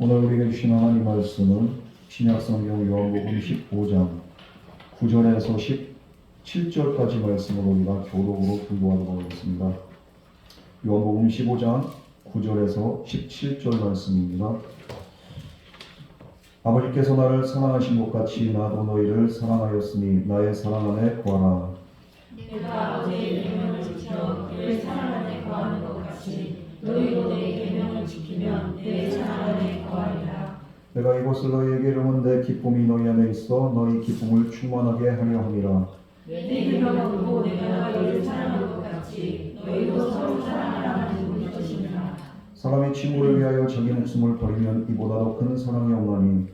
오늘 우리에게 주신 하나님 말씀은 신약성경 요한복음 15장 9절에서 17절까지 말씀을 우리가 교독으로 공부하도록 하겠습니다. 요한복음 15장 9절에서 17절 말씀입니다. 아버지께서 나를 사랑하신 것 같이 나도 너희를 사랑하였으니 나의 사랑 안에 거하라. 내가 아버지의 계명을 지켜 그를 사랑 안에 거하는 것 같이 너희도 내 계명을 지키면 내 사랑 안에 거하리라. 내가 이것을 너희에게 이르면 내 기쁨이 너희 안에 있어 너희 기쁨을 충만하게 하려 함이라. 내 계명을 보고 내가 너희를 사랑한 것 같이 너희도 서로 사랑하라는 뜻이니라. 사람이 친구를 위하여 자기 목숨을 버리면 이보다 더 큰 사랑이 없나니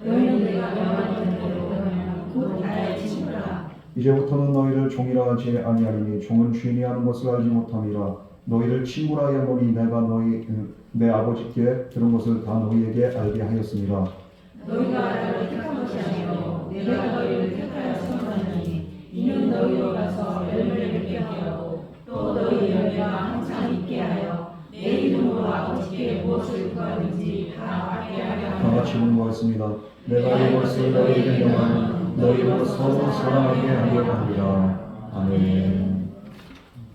너희는 내가 명하는 대로 행하면 곧 나의 친구라. 이제부터는 너희를 종이라 하지 아니하리니 종은 주인이 하는 것을 알지 못함이라. 너희를 친구라 하노니 내가 내 아버지께 들은 것을 다 너희에게 알게 하였습니다. 너희가 나를 택한 것이 아니요 내가 너희를 택하여 선하노니 이는 너희로 가서 열매를 맺게 하고 또 너희 열매가 항상 있게 하여 내 이름으로 아버지께 무엇을 구하든지 다 받게 하려 다 함이라. 같이 공부하겠습니다. 내가 이것을 너희에게 명하는 너희로 서로 사랑하게 하려 합니다. 아멘.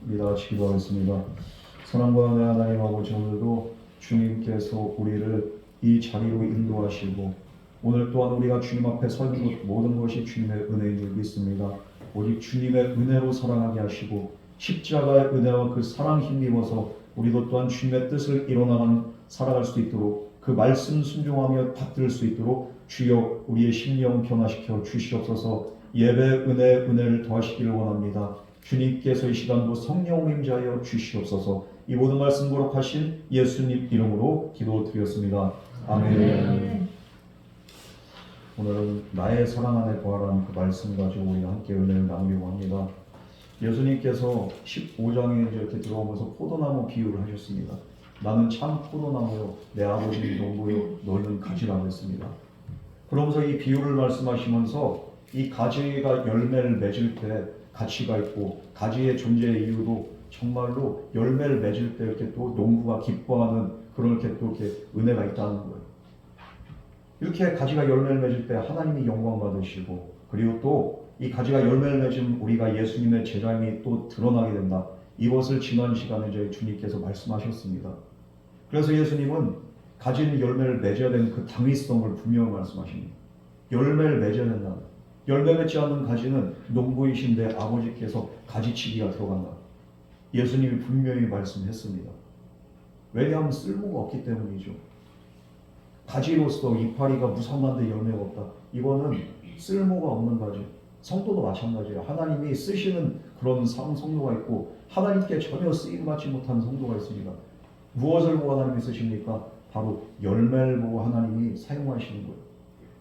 우리 다 같이 기도하겠습니다. 사랑과 은혜 하나님 아버지, 오늘도 주님께서 우리를 이 자리로 인도하시고 오늘 또한 우리가 주님 앞에 서는 것 모든 것이 주님의 은혜인 줄 믿습니다. 오직 주님의 은혜로 사랑하게 하시고 십자가의 은혜와 그 사랑 힘입어서 우리도 또한 주님의 뜻을 이뤄나가는 살아갈 수 있도록 그 말씀 순종하며 받들 수 있도록 주여 우리의 심령 변화시켜 주시옵소서. 예배 은혜를 더하시기를 원합니다. 주님께서 이 시간도 성령 임재하여 주시옵소서. 이 모든 말씀 거룩하신 예수님 이름으로 기도드렸습니다. 아멘. 오늘은 나의 사랑 안에 거하라는 그 말씀 가지고 우리가 함께 은혜를 나누려고 합니다. 예수님께서 15장에 이렇게 들어오면서 포도나무 비유를 하셨습니다. 나는 참 포도나무요 내 아버지는 농부요 너희는 가지라고 했습니다. 그러면서 이 비유를 말씀하시면서 이 가지가 열매를 맺을 때 가치가 있고 가지의 존재의 이유도 정말로 열매를 맺을 때 이렇게 또 농부가 기뻐하는 그런 이렇게 또 이렇게 은혜가 있다는 거예요. 이렇게 가지가 열매를 맺을 때 하나님이 영광 받으시고 그리고 또 이 가지가 열매를 맺으면 우리가 예수님의 제자임이 또 드러나게 된다. 이것을 지난 시간에 저희 주님께서 말씀하셨습니다. 그래서 예수님은 가지는 열매를 맺어야 되는 그 당위성을 분명히 말씀하십니다. 열매를 맺어야 된다. 열매 맺지 않는 가지는 농부이신데 아버지께서 가지치기가 들어간다. 예수님이 분명히 말씀했습니다. 왜냐하면 쓸모가 없기 때문이죠. 가지로서 이파리가 무성한데 열매가 없다. 이거는 쓸모가 없는 가지. 성도도 마찬가지예요. 하나님이 쓰시는 그런 성도가 있고 하나님께 전혀 쓰임받지 못한 성도가 있습니다. 무엇을 보고 하나님이 쓰십니까? 바로 열매를 보고 하나님이 사용하시는 거예요.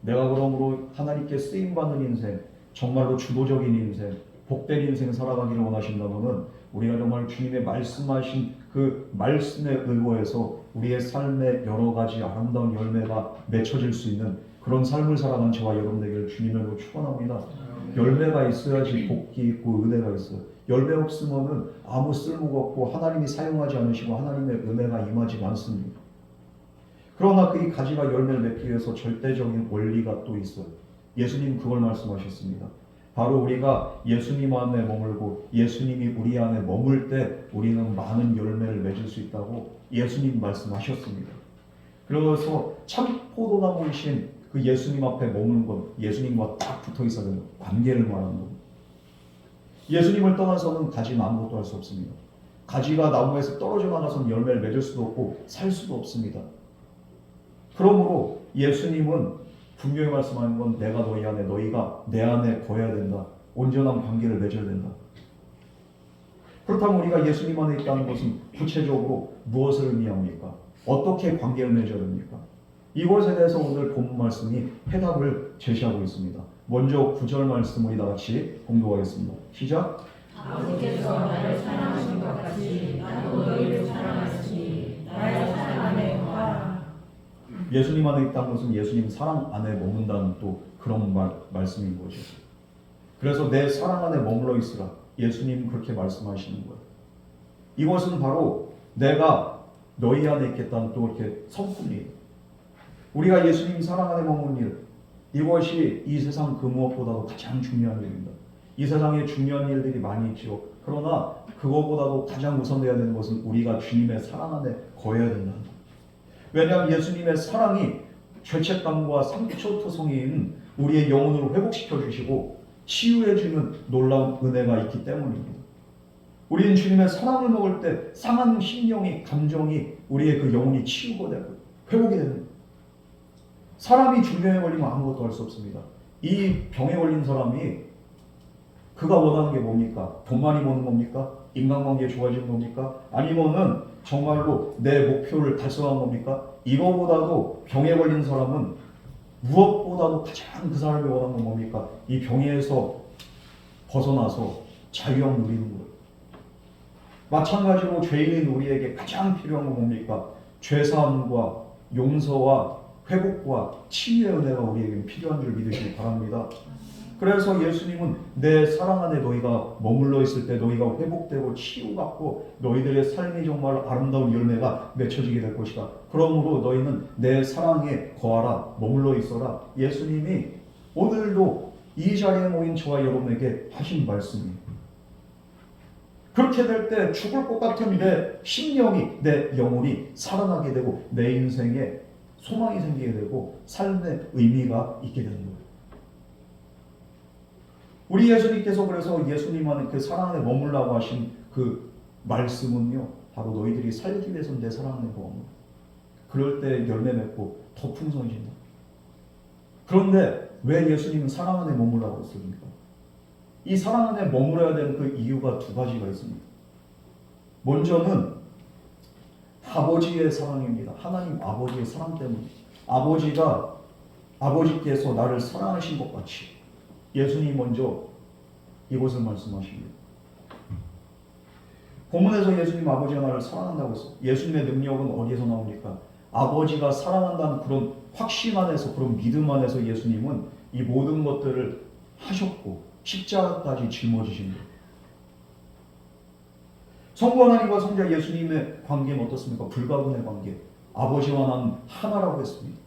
내가 그러므로 하나님께 쓰임받는 인생, 정말로 주도적인 인생, 복된 인생 살아가기를 원하신다면 우리가 정말 주님의 말씀하신 그 말씀에 의거해서 우리의 삶에 여러 가지 아름다운 열매가 맺혀질 수 있는 그런 삶을 살아가는 저와 여러분 되기를 주님으로 축원합니다. 열매가 있어야지 복이 있고 은혜가 있어요. 열매 없으면은 아무 쓸모가 없고 하나님이 사용하지 않으시고 하나님의 은혜가 임하지 않습니다. 그러나 그 이 가지가 열매를 맺기 위해서 절대적인 원리가 또 있어요. 예수님 그걸 말씀하셨습니다. 바로 우리가 예수님 안에 머물고 예수님이 우리 안에 머물 때 우리는 많은 열매를 맺을 수 있다고 예수님 말씀하셨습니다. 그래서 참 포도나무이신 그 예수님 앞에 머무는 것, 예수님과 딱 붙어 있어야 되는 관계를 말하는 겁니다. 예수님을 떠나서는 가지는 아무것도 할 수 없습니다. 가지가 나무에서 떨어져 나가서는 열매를 맺을 수도 없고 살 수도 없습니다. 그러므로 예수님은 분명히 말씀하는 건 내가 너희 안에 너희가 내 안에 거해야 된다. 온전한 관계를 맺어야 된다. 그렇다면 우리가 예수님 안에 있다는 것은 구체적으로 무엇을 의미합니까? 어떻게 관계를 맺어야 됩니까? 이것에 대해서 오늘 본문 말씀이 해답을 제시하고 있습니다. 먼저 9절 말씀 우리 다 같이 공독하겠습니다. 시작. 아버지께서 나를 사랑하신 것 같이 나도 너희를 사랑하시니 나의 사랑 안에 거하라. 예수님 안에 있다는 것은 예수님 사랑 안에 머문다는 또 그런 말씀인 거죠. 그래서 내 사랑 안에 머물러 있으라. 예수님 그렇게 말씀하시는 거예요. 이것은 바로 내가 너희 안에 있겠다는 또 이렇게 성품이에요. 우리가 예수님 사랑 안에 머무는 일, 이것이 이 세상 그 무엇보다도 가장 중요한 일입니다. 이 세상에 중요한 일들이 많이 있죠. 그러나 그것보다도 가장 우선돼야 되는 것은 우리가 주님의 사랑 안에 거해야 된다는 것. 왜냐하면 예수님의 사랑이 죄책감과 상처투성이인 우리의 영혼을 회복시켜 주시고 치유해 주는 놀라운 은혜가 있기 때문입니다. 우리는 주님의 사랑을 먹을 때 상한 심령이, 감정이 우리의 그 영혼이 치유가 되고 회복이 됩니다. 사람이 중병에 걸리면 아무것도 할 수 없습니다. 이 병에 걸린 사람이 그가 원하는 게 뭡니까? 돈 많이 버는 겁니까? 인간관계 좋아지는 겁니까? 아니면은 정말로 내 목표를 달성한 겁니까? 이거보다도 병에 걸린 사람은 무엇보다도 가장 그 사람이 원하는 건 뭡니까? 이 병에서 벗어나서 자유함 누리는 거예요. 마찬가지로 죄인인 우리에게 가장 필요한 건 뭡니까? 죄사함과 용서와 회복과 치유의 은혜가 우리에게 필요한 줄 믿으시기 바랍니다. 그래서 예수님은 내 사랑 안에 너희가 머물러 있을 때 너희가 회복되고 치유받고 너희들의 삶이 정말 아름다운 열매가 맺혀지게 될 것이다. 그러므로 너희는 내 사랑에 거하라, 머물러 있어라. 예수님이 오늘도 이 자리에 모인 저와 여러분에게 하신 말씀이에요. 그렇게 될 때 죽을 것 같은 내 심령이, 내 영혼이 살아나게 되고 내 인생에 소망이 생기게 되고 삶의 의미가 있게 되는 거예요. 우리 예수님께서 그래서 예수님 안에 그 사랑 안에 머물라고 하신 그 말씀은요, 바로 너희들이 살기 위해서 내 사랑 안에 머물러. 그럴 때 열매 맺고 더 풍성해진다. 그런데 왜 예수님은 사랑 안에 머물라고 했습니까? 이 사랑 안에 머물러야 되는 그 이유가 두 가지가 있습니다. 먼저는 아버지의 사랑입니다. 하나님 아버지의 사랑 때문에 아버지께서 나를 사랑하신 것 같이 예수님이 먼저 이것을 말씀하십니다. 본문에서 예수님 아버지가 나를 사랑한다고 했어요. 예수님의 능력은 어디에서 나옵니까? 아버지가 사랑한다는 그런 확신 안에서, 그런 믿음 안에서 예수님은 이 모든 것들을 하셨고 십자가까지 짊어지신 거예요. 성부 하나님과 성자 예수님의 관계는 어떻습니까? 불가분의 관계. 아버지와 나는 하나라고 했습니다.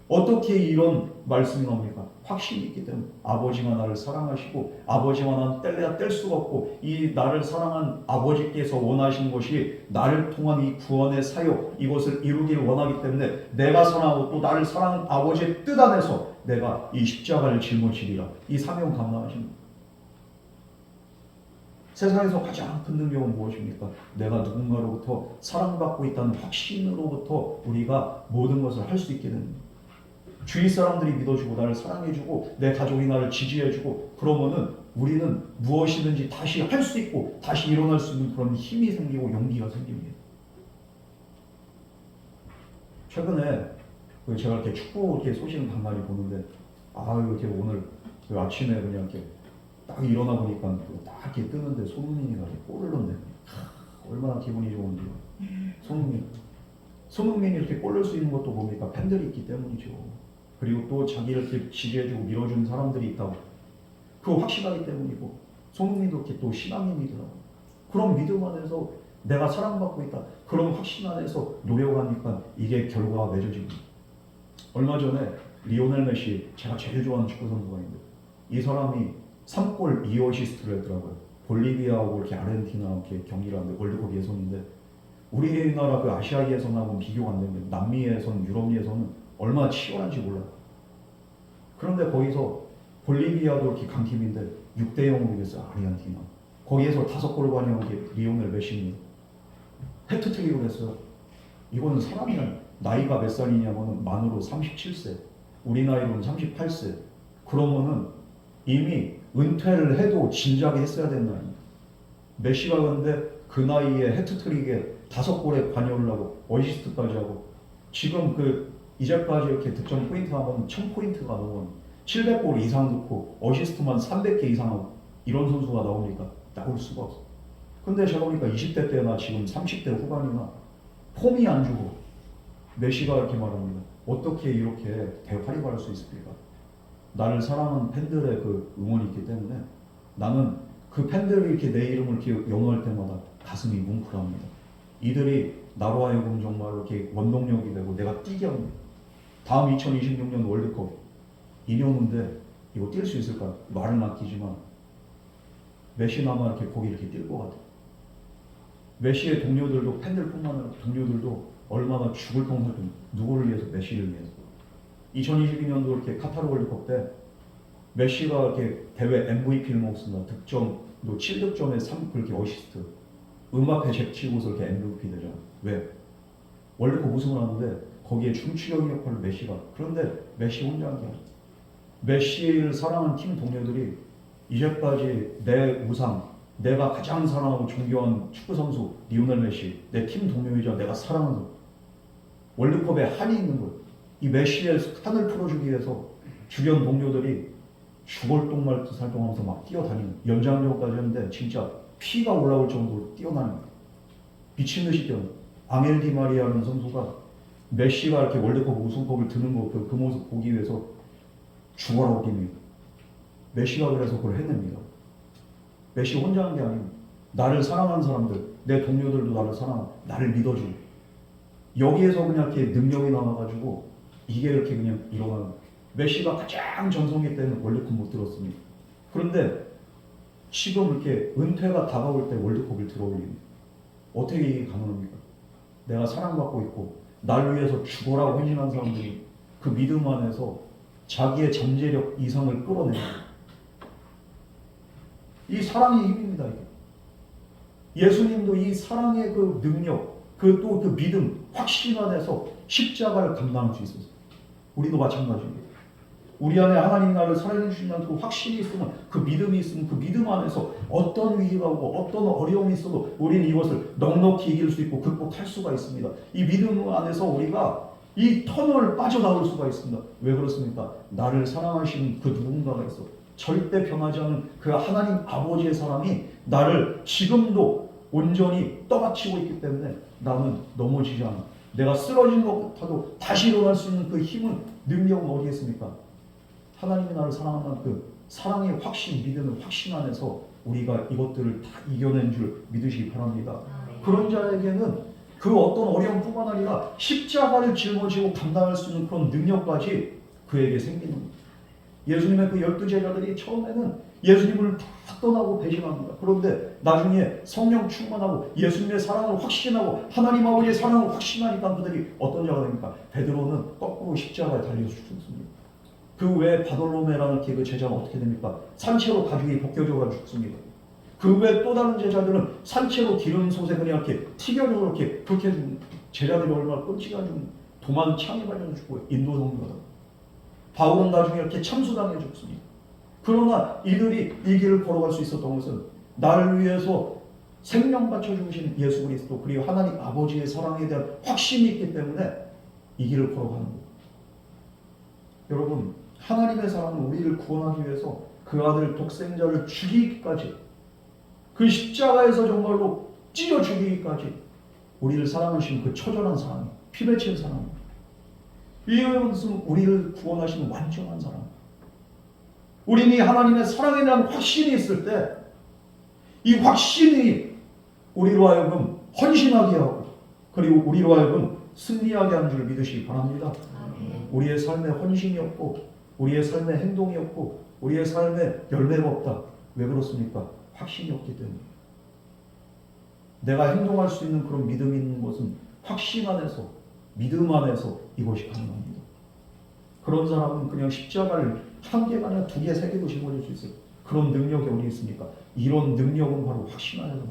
어떻게 이런 말씀이 나옵니까? 확신이 있기 때문에 아버지가 나를 사랑하시고 아버지와 나는 뗄래야 뗄 수가 없고 이 나를 사랑한 아버지께서 원하시는 것이 나를 통한 이 구원의 사역, 이것을 이루기를 원하기 때문에 내가 사랑하고 또 나를 사랑한 아버지의 뜻 안에서 내가 이 십자가를 짊어지리라, 이 사명 감당하십니다. 세상에서 가장 큰 능력은 무엇입니까? 내가 누군가로부터 사랑받고 있다는 확신으로부터 우리가 모든 것을 할 수 있게 됩니다. 주위 사람들이 믿어주고 나를 사랑해주고 내 가족이 나를 지지해주고 그러면은 우리는 무엇이든지 다시 할 수 있고 다시 일어날 수 있는 그런 힘이 생기고 용기가 생깁니다. 최근에 제가 이렇게 축구 이렇게 소식을 간간히 보는데 이렇게 오늘 아침에 그냥 이렇게 딱 일어나 보니까 딱 이렇게 뜨는데 손흥민이가 골을 넣네. 얼마나 기분이 좋은지. 손흥민이 이렇게 골 넣을 수 있는 것도 뭡니까? 팬들이 있기 때문이죠. 그리고 또 자기를 이렇게 지지해주고 밀어주는 사람들이 있다고. 그거 확신하기 때문이고 손흥민도 이렇게 또 신앙의 믿으라고. 그런 믿음 안에서 내가 사랑받고 있다. 그런 확신 안에서 노력하니까 이게 결과가 맺어집니다. 얼마 전에 리오넬 메시, 제가 제일 좋아하는 축구 선수가 있는데 이 사람이 3골 2어시스트를 했더라고요. 볼리비아하고 이렇게 아르헨티나 이렇게 경기를 하는데 월드컵 예선인데 우리나라 그 아시아 예선하고는 비교가 안 됩니다. 남미 예선, 유럽 예선은 얼마나 치열한지 몰라요. 그런데 거기서 볼리비아도 이렇게 강팀인데 6대0으로 이겼어요. 아르헨티나. 거기에서 5골을 반영한 게 리오넬 메시입니다. 해트트릭을 했어요. 이거는 사람이 나이가 몇 살이냐면 만으로 37세, 우리 나이로는 38세. 그러면은 이미 은퇴를 해도 진작에 했어야 되는 나이입니다. 메시가 그런데 그 나이에 해트트릭에 5골에 관여를 하고 어시스트까지 하고 지금 이제까지 이렇게 득점 포인트 하면 1000포인트가 넘은 700골 이상 넣고 어시스트만 300개 이상 하고 이런 선수가 나옵니까? 나올 수가 없어. 근데 제가 보니까 20대 때나 지금 30대 후반이나 폼이 안 좋고 메시가 이렇게 말합니다. 어떻게 이렇게 대활약할 수 있습니까? 나를 사랑하는 팬들의 그 응원이 있기 때문에 나는 그 팬들이 이렇게 내 이름을 이렇게 영어할 때마다 가슴이 뭉클합니다. 이들이 나로 하여금 정말 이렇게 원동력이 되고 내가 뛰게 합니다. 다음 2026년 월드컵 2년 후인데 이거 뛸 수 있을까? 말은 아끼지만 메시나마 이렇게 거기 이렇게 뛸 것 같아요. 메시의 동료들도 팬들뿐만 아니라 동료들도 얼마나 죽을 똥살좀 누구를 위해서? 메시를 위해서. 2022년도 이렇게 카타르 월드컵 때 메시가 이렇게 대회 MVP를 먹습니다. 득점도 7득점에 3 그렇게 어시스트. 음악에 제치고서 이렇게 MVP 되잖아. 왜? 월드컵 우승을 하는데 거기에 중추적인 역할을 메시가. 그런데 메시 혼자 한 게 아니야. 메시를 사랑하는 팀 동료들이 이제까지 내 우상, 내가 가장 사랑하고 존경한 축구 선수 리오넬 메시, 내 팀 동료이자 내가 사랑하는 선수. 월드컵에 한이 있는 거예요. 이 메시의 한을 풀어주기 위해서 주변 동료들이 죽을 똥말 듯 살동하면서 막 뛰어다니는 연장전까지 하는데 진짜 피가 올라올 정도로 뛰어다니는 거예요. 미친 듯이 뛰어다니는 거예요. 앙헬 디마리아라는 선수가 메시가 이렇게 월드컵 우승컵을 드는 거 그 모습 보기 위해서 죽어라고 뜁니다. 메시가 그래서 그걸 해냅니다. 메시 혼자 한 게 아니고 나를 사랑하는 사람들, 내 동료들도 나를 사랑하고 나를 믿어주고 여기에서 그냥 이렇게 능력이 나와가지고 이게 이렇게 그냥 일어나는 거예요. 메시가 가장 전성기 때는 월드컵 못 들었습니다. 그런데 지금 이렇게 은퇴가 다가올 때 월드컵을 들어올립니다. 어떻게 이게 가능합니까? 내가 사랑받고 있고 날 위해서 죽어라고 헌신한 사람들이 그 믿음 안에서 자기의 잠재력 이상을 끌어내는 이 사랑의 힘입니다. 이게. 예수님도 이 사랑의 그 능력, 그 또 그 믿음, 확신 안에서 십자가를 감당할 수 있었어요. 우리도 마찬가지입니다. 우리 안에 하나님 나를 사랑해 주신다는 그 확신이 있으면, 그 믿음이 있으면 그 믿음 안에서 어떤 위기가 오고 어떤 어려움이 있어도 우리는 이것을 넉넉히 이길 수 있고 극복할 수가 있습니다. 이 믿음 안에서 우리가 이 터널을 빠져나올 수가 있습니다. 왜 그렇습니까? 나를 사랑하시는 그 누군가가 있어. 절대 변하지 않는 그 하나님 아버지의 사랑이 나를 지금도 온전히 떠받치고 있기 때문에 나는 넘어지지 않아. 내가 쓰러진 것 같아도 다시 일어날 수 있는 그 힘은, 능력은 어디에 있습니까? 하나님이 나를 사랑한다는 그 사랑의 확신, 믿음의 확신 안에서 우리가 이것들을 다 이겨낸 줄 믿으시기 바랍니다. 그런 자에게는 그 어떤 어려움뿐만 아니라 십자가를 짊어지고 감당할 수 있는 그런 능력까지 그에게 생기는 겁니다. 예수님의 그 12제자들이 처음에는 예수님을 다 떠나고 배신합니다. 그런데 나중에 성령 충만하고 예수님의 사랑을 확신하고 하나님 아버지의 사랑을 확신하니까 그들이 어떤 자가 됩니까? 베드로는 거꾸로 십자가에 달려서 죽습니다. 그 외에 바돌로메라는 그 제자는 어떻게 됩니까? 산채로 가죽이 벗겨져가 죽습니다. 그 외에 또 다른 제자들은 산채로 기름 솥에 그냥 이렇게 튀겨져 이렇게 그렇게 죽는 제자들이 얼마나 끔찍한 도만 창에 발려서 죽고 인도 성교다. 바울은 나중에 이렇게 참수당해 죽습니다. 그러나 이들이 이 길을 걸어갈 수 있었던 것은 나를 위해서 생명 바쳐 주신 예수 그리스도 그리고 하나님 아버지의 사랑에 대한 확신이 있기 때문에 이 길을 걸어가는 거예요. 여러분, 하나님의 사랑은 우리를 구원하기 위해서 그 아들 독생자를 죽이기까지, 그 십자가에서 정말로 찢어 죽이기까지 우리를 사랑하신 그 처절한 사랑, 피 맺힌 사랑, 이것은 우리를 구원하시는 완전한 사랑. 우리는 이 하나님의 사랑에 대한 확신이 있을 때 이 확신이 우리로 하여금 헌신하게 하고 그리고 우리로 하여금 승리하게 하는 줄 믿으시기 바랍니다. 우리의 삶에 헌신이 없고 우리의 삶에 행동이 없고 우리의 삶에 열매가 없다. 왜 그렇습니까? 확신이 없기 때문에. 내가 행동할 수 있는 그런 믿음이 있는 것은 확신 안에서, 믿음 안에서 이것이 가능합니다. 그런 사람은 그냥 십자가를 한 개가 아니라 두 개, 세 개도 짊어질 수 있어요. 그런 능력이 어디 있습니까? 이런 능력은 바로 확신 안에서.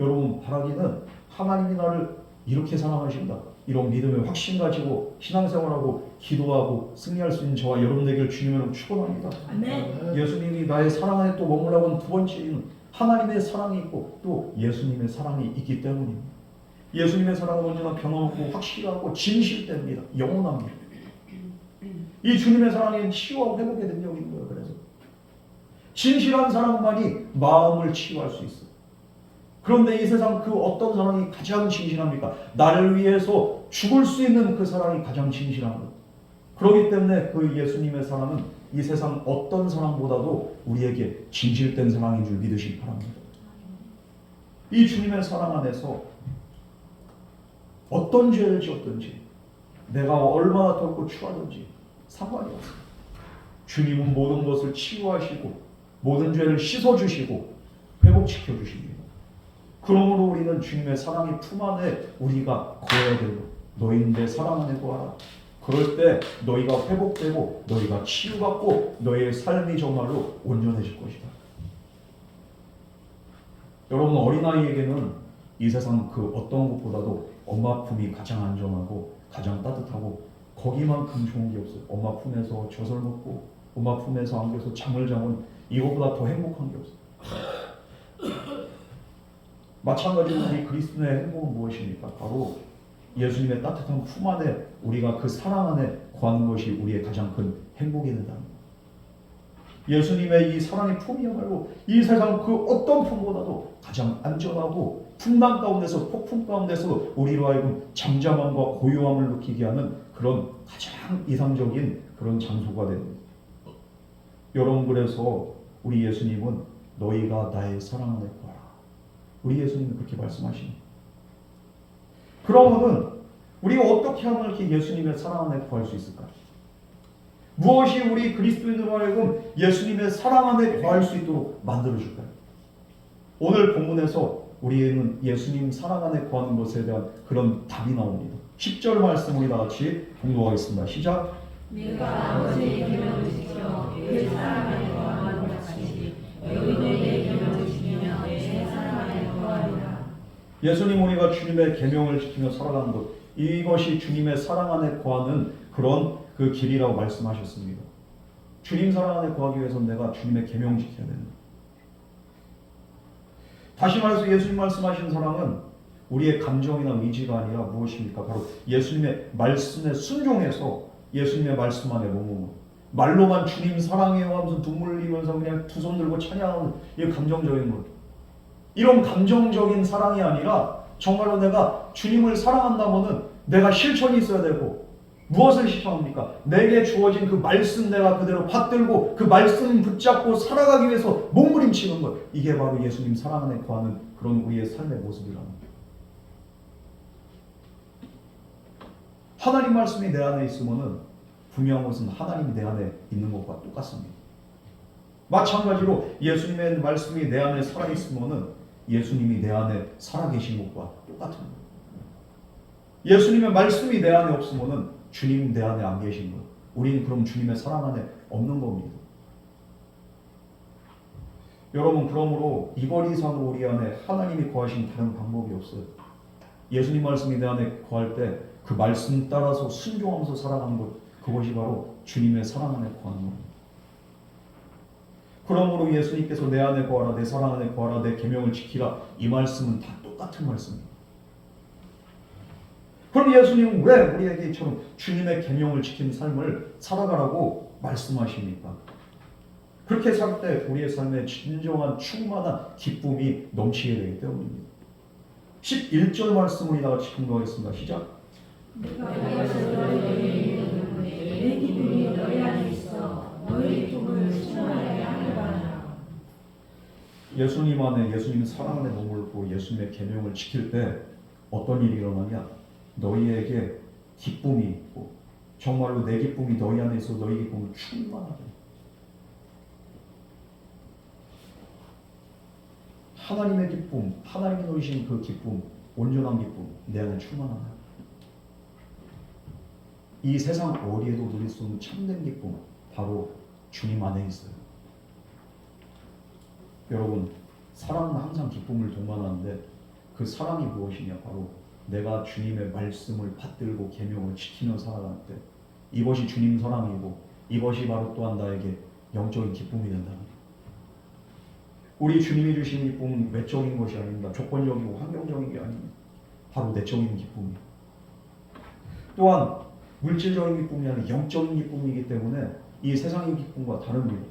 여러분, 바라기는 하나님이 나를 이렇게 사랑하신다. 이런 믿음의 확신 가지고 신앙생활하고 기도하고 승리할 수 있는 저와 여러분 되기를 주님으로 축원합니다. 예수님이 나의 사랑 안에 또 머물라고 하는 두 번째는 하나님의 사랑이 있고 또 예수님의 사랑이 있기 때문입니다. 예수님의 사랑은 언제나 변함없고 확실하고 진실됩니다. 영원합니다. 이 주님의 사랑에는 치유와 회복의 능력이 있는 거예요. 그래서 진실한 사랑만이 마음을 치유할 수 있어요. 그런데 이 세상 그 어떤 사랑이 가장 진실합니까? 나를 위해서 죽을 수 있는 그 사랑이 가장 진실한 것. 그렇기 때문에 그 예수님의 사랑은 이 세상 어떤 사랑보다도 우리에게 진실된 사랑인 줄 믿으시기 바랍니다. 이 주님의 사랑 안에서 어떤 죄를 지었든지 내가 얼마나 덥고 추하든지 상관이 없어요. 주님은 모든 것을 치유하시고 모든 죄를 씻어주시고 회복시켜 주십니다. 그러므로 우리는 주님의 사랑의 품 안에 우리가 거해야 되고 너희는 내 사랑 안에 거하라. 그럴 때 너희가 회복되고 너희가 치유받고 너희의 삶이 정말로 온전해질 것이다. 여러분, 어린아이에게는 이 세상 그 어떤 것보다도 엄마 품이 가장 안전하고 가장 따뜻하고 거기만큼 좋은 게 없어요. 엄마 품에서 젖을 먹고 엄마 품에서 안겨서 잠을 자면 이것보다 더 행복한 게 없어요. 마찬가지로 우리 그리스도의 행복은 무엇입니까? 바로 예수님의 따뜻한 품 안에 우리가 그 사랑 안에 거하는 것이 우리의 가장 큰 행복이 된다는 것. 예수님의 이 사랑의 품이야말로 이 세상 그 어떤 품보다도 가장 안전하고 풍랑 가운데서 폭풍 가운데서 우리로 하여금 잠잠함과 고요함을 느끼게 하는 그런 가장 이상적인 그런 장소가 됩니다. 여러분, 그래서 우리 예수님은 너희가 나의 사랑 안에 거하라. 우리 예수님은 그렇게 말씀하십니다. 그러면은 우리가 어떻게 하면 이렇게 예수님의 사랑 안에 거할 수 있을까? 무엇이 우리 그리스도인으로 하여금 예수님의 사랑 안에 거할 수 있도록 만들어줄까요? 오늘 본문에서 우리는 예수님 사랑 안에 거하는 것에 대한 그런 답이 나옵니다. 10절 말씀 우리 다 같이 공독하겠습니다. 시작. 내가 아버지의 계명을 지켜 그 사랑 안에 거하는 것 같이 너희도 내 계명을 지키며 내 사랑 안에 거하리라. 예수님, 우리가 주님의 계명을 지키며 살아가는 것, 이것이 주님의 사랑 안에 거하는 그런 그 길이라고 말씀하셨습니다. 주님 사랑 안에 거하기 위해서는 내가 주님의 계명 지켜야 된다. 다시 말해서 예수님 말씀하신 사랑은 우리의 감정이나 의지가 아니라 무엇입니까? 바로 예수님의 말씀에 순종해서 예수님의 말씀 안에 머무는, 말로만 주님 사랑해요 하면서 눈물 흘리면서 그냥 두 손 들고 찬양하는 이 감정적인 것, 이런 감정적인 사랑이 아니라 정말로 내가 주님을 사랑한다면은 내가 실천이 있어야 되고, 무엇을 실천합니까? 내게 주어진 그 말씀 내가 그대로 받들고 그 말씀 붙잡고 살아가기 위해서 몸부림치는 것, 이게 바로 예수님 사랑 안에 거하는 그런 우리의 삶의 모습이라는 거예요. 하나님 말씀이 내 안에 있으면은 분명한 것은 하나님이 내 안에 있는 것과 똑같습니다. 마찬가지로 예수님의 말씀이 내 안에 살아있으면은 예수님이 내 안에 살아계신 것과 똑같은 거예요. 예수님의 말씀이 내 안에 없으면은 주님 내 안에 안 계신 거예요. 우리는 그럼 주님의 사랑 안에 없는 겁니다. 여러분, 그러므로 이 거리상으로 우리 안에 하나님이 거하신 다른 방법이 없어요. 예수님 말씀이 내 안에 거할 때 그 말씀 따라서 순종하면서 살아가는 것, 그것이 바로 주님의 사랑 안에 거하는 겁니다. 그러므로 예수님께서 내 안에 거하라, 내 사랑 안에 거하라, 내 계명을 지키라, 이 말씀은 다 똑같은 말씀입니다. 그럼 예수님은 왜 우리에게 이처럼 주님의 계명을 지키는 삶을 살아가라고 말씀하십니까? 그렇게 살 때 우리의 삶에 진정한 충만한 기쁨이 넘치게 되기 때문입니다. 11절 말씀을 다 같이 공부하겠습니다. 시작. 내가 내 기쁨이 너희 안에 있어 너희 기쁨을 충만하게 하리라. 예수님 안에, 예수님 사랑 안에 머물고 예수님의 계명을 지킬 때 어떤 일이 일어나냐? 너희에게 기쁨이 있고, 정말로 내 기쁨이 너희 안에 있어 너희 기쁨을 충만하게, 하나님의 기쁨, 하나님이 놓으신 그 기쁨, 온전한 기쁨, 내 안에 충만하다. 이 세상 어디에도 누릴 수 없는 참된 기쁨, 바로 주님 안에 있어요. 여러분, 사랑은 항상 기쁨을 동반하는데 그 사랑이 무엇이냐? 바로 내가 주님의 말씀을 받들고 계명을 지키며 살아갈 때 이것이 주님 사랑이고, 이것이 바로 또한 나에게 영적인 기쁨이 된다는 거예요. 우리 주님이 주신 기쁨은 외적인 것이 아닙니다. 조건적이고 환경적인 게 아닙니다. 바로 내적인 기쁨이에요. 또한 물질적인 기쁨이 아니라 영적인 기쁨이기 때문에 이 세상의 기쁨과 다릅니다.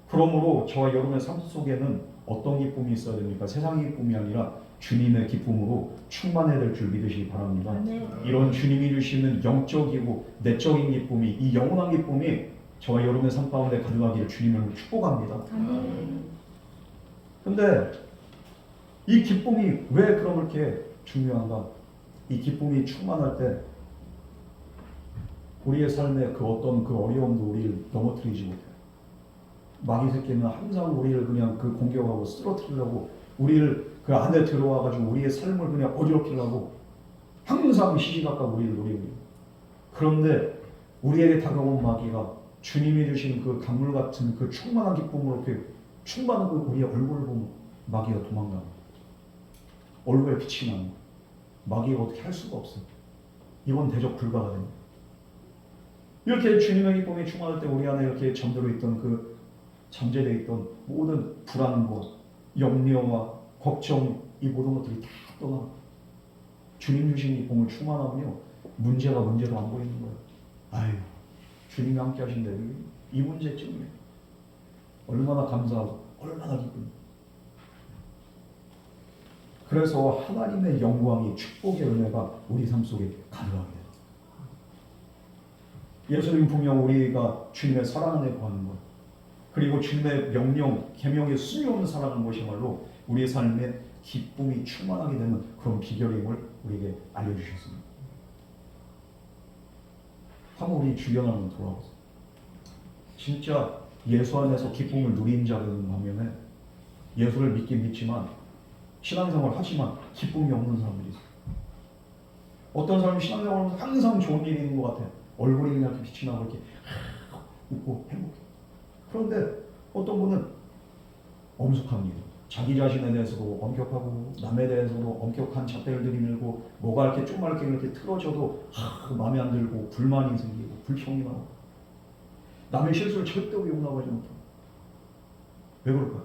그러므로 저와 여러분의 삶 속에는 어떤 기쁨이 있어야 됩니까? 세상의 기쁨이 아니라 주님의 기쁨으로 충만해야 될 줄 믿으시기 바랍니다. 이런 주님이 주시는 영적이고 내적인 기쁨이, 이 영원한 기쁨이 저와 여러분의 삶 가운데 가득하기를 주님을 축복합니다. 근데 이 기쁨이 왜 그럼 이렇게 중요한가? 이 기쁨이 충만할 때 우리의 삶에 그 어떤 그 어려움도 우리를 넘어뜨리지 못해요. 마귀 새끼는 항상 우리를 그냥 그 공격하고 쓰러뜨리려고 우리를 그 안에 들어와가지고 우리의 삶을 그냥 어지럽히려고 항상 시시각각 우리를 노리고 있어요. 그런데 우리에게 다가온 마귀가 주님이 주신 그 강물 같은 그 충만한 기쁨으로 이렇게 충만한 우리의 얼굴을 보면 마귀가 도망가는 거예요. 얼굴에 빛이 나는 거예요. 마귀가 어떻게 할 수가 없어요. 이건 대적 불가가 됩니다. 이렇게 주님의 기쁨이 충만할 때 우리 안에 이렇게 잠들어 있던 그 잠재되어 있던 모든 불안과 염려와 걱정, 이 모든 것들이 다 떠나 주님 주신 기쁨을 충만하면요, 문제가 문제로 안 보이는 거예요. 아유, 주님이 함께 하신대. 이 문제쯤이에요. 얼마나 감사하고 얼마나 기쁘니. 그래서 하나님의 영광이, 축복의 은혜가 우리 삶 속에 가능하게 돼요. 예수님 분명 우리가 주님의 사랑 안에 거하는 것, 그리고 주님의 명령, 계명에 순종하는 살아가는 것이야말로 우리의 삶에 기쁨이 충만하게 되는 그런 비결임을 우리에게 알려주셨습니다. 한번 우리 주변 한번 돌아보세요. 진짜 예수 안에서 기쁨을 누린 자들은 반면에 예수를 믿긴 믿지만 신앙생활 하지만 기쁨이 없는 사람들이 있어요. 어떤 사람이 신앙생활하면서 항상 좋은 일이 있는 것 같아요. 얼굴이 그냥 이렇게 빛이 나고 이렇게 웃고 행복해. 그런데 어떤 분은 엄숙한 일, 자기 자신에 대해서도 엄격하고 남에 대해서도 엄격한 잣대를 들이밀고 뭐가 이렇게 조그맣게 이렇게 틀어져도 마음에 안 들고 불만이 생기고 불평이 나고 남의 실수를 절대로 용납하지 못하고. 왜 그럴까?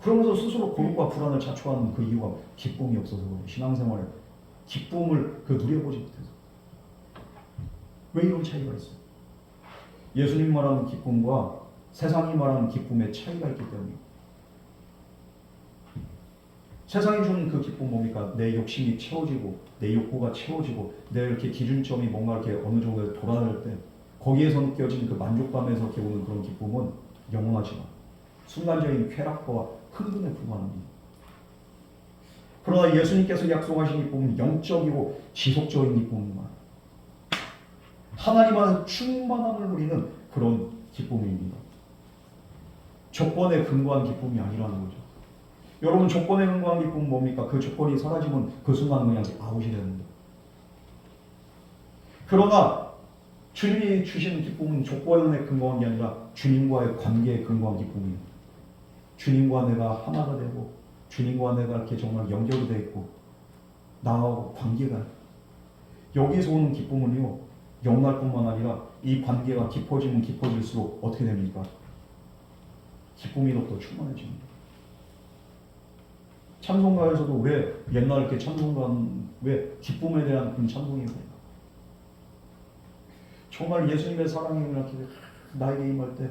그러면서 스스로 고통과 불안을 자초하는 그 이유가 기쁨이 없어서 그래요. 신앙생활에 기쁨을 누려보지 못해서. 왜 이런 차이가 있어요? 예수님 말하는 기쁨과 세상이 말하는 기쁨의 차이가 있기 때문이에요. 세상이 주는 그 기쁨 뭡니까? 내 욕심이 채워지고 내 욕구가 채워지고 내 이렇게 기준점이 뭔가 이렇게 어느 정도에 돌아갈 때 거기에서 느껴진 그 만족감에서 이렇게 오는 그런 기쁨은 영원하지만 순간적인 쾌락과 흥분에 불과합니다. 그러나 예수님께서 약속하신 기쁨은 영적이고 지속적인 기쁨입니다. 하나님 안에서 충만함을 누리는 그런 기쁨입니다. 조건에 근거한 기쁨이 아니라는 거죠. 여러분, 조건에 근거한 기쁨은 뭡니까? 그 조건이 사라지면 그 순간 그냥 아웃이 되는 거예요. 그러나 주님이 주시는 기쁨은 조건에 근거한 게 아니라 주님과의 관계에 근거한 기쁨이에요. 주님과 내가 하나가 되고 주님과 내가 이렇게 정말 연결이 되어 있고 나하고 관계가 여기서 오는 기쁨은요, 영원할 뿐만 아니라 이 관계가 깊어지면 깊어질수록 어떻게 됩니까? 기쁨이 더 충만해집니다. 찬송가에서도 왜 옛날 이렇게 찬송가는 왜 기쁨에 대한 그런 찬송이 있을까? 정말 예수님의 사랑이 이렇게 나에게 임할 때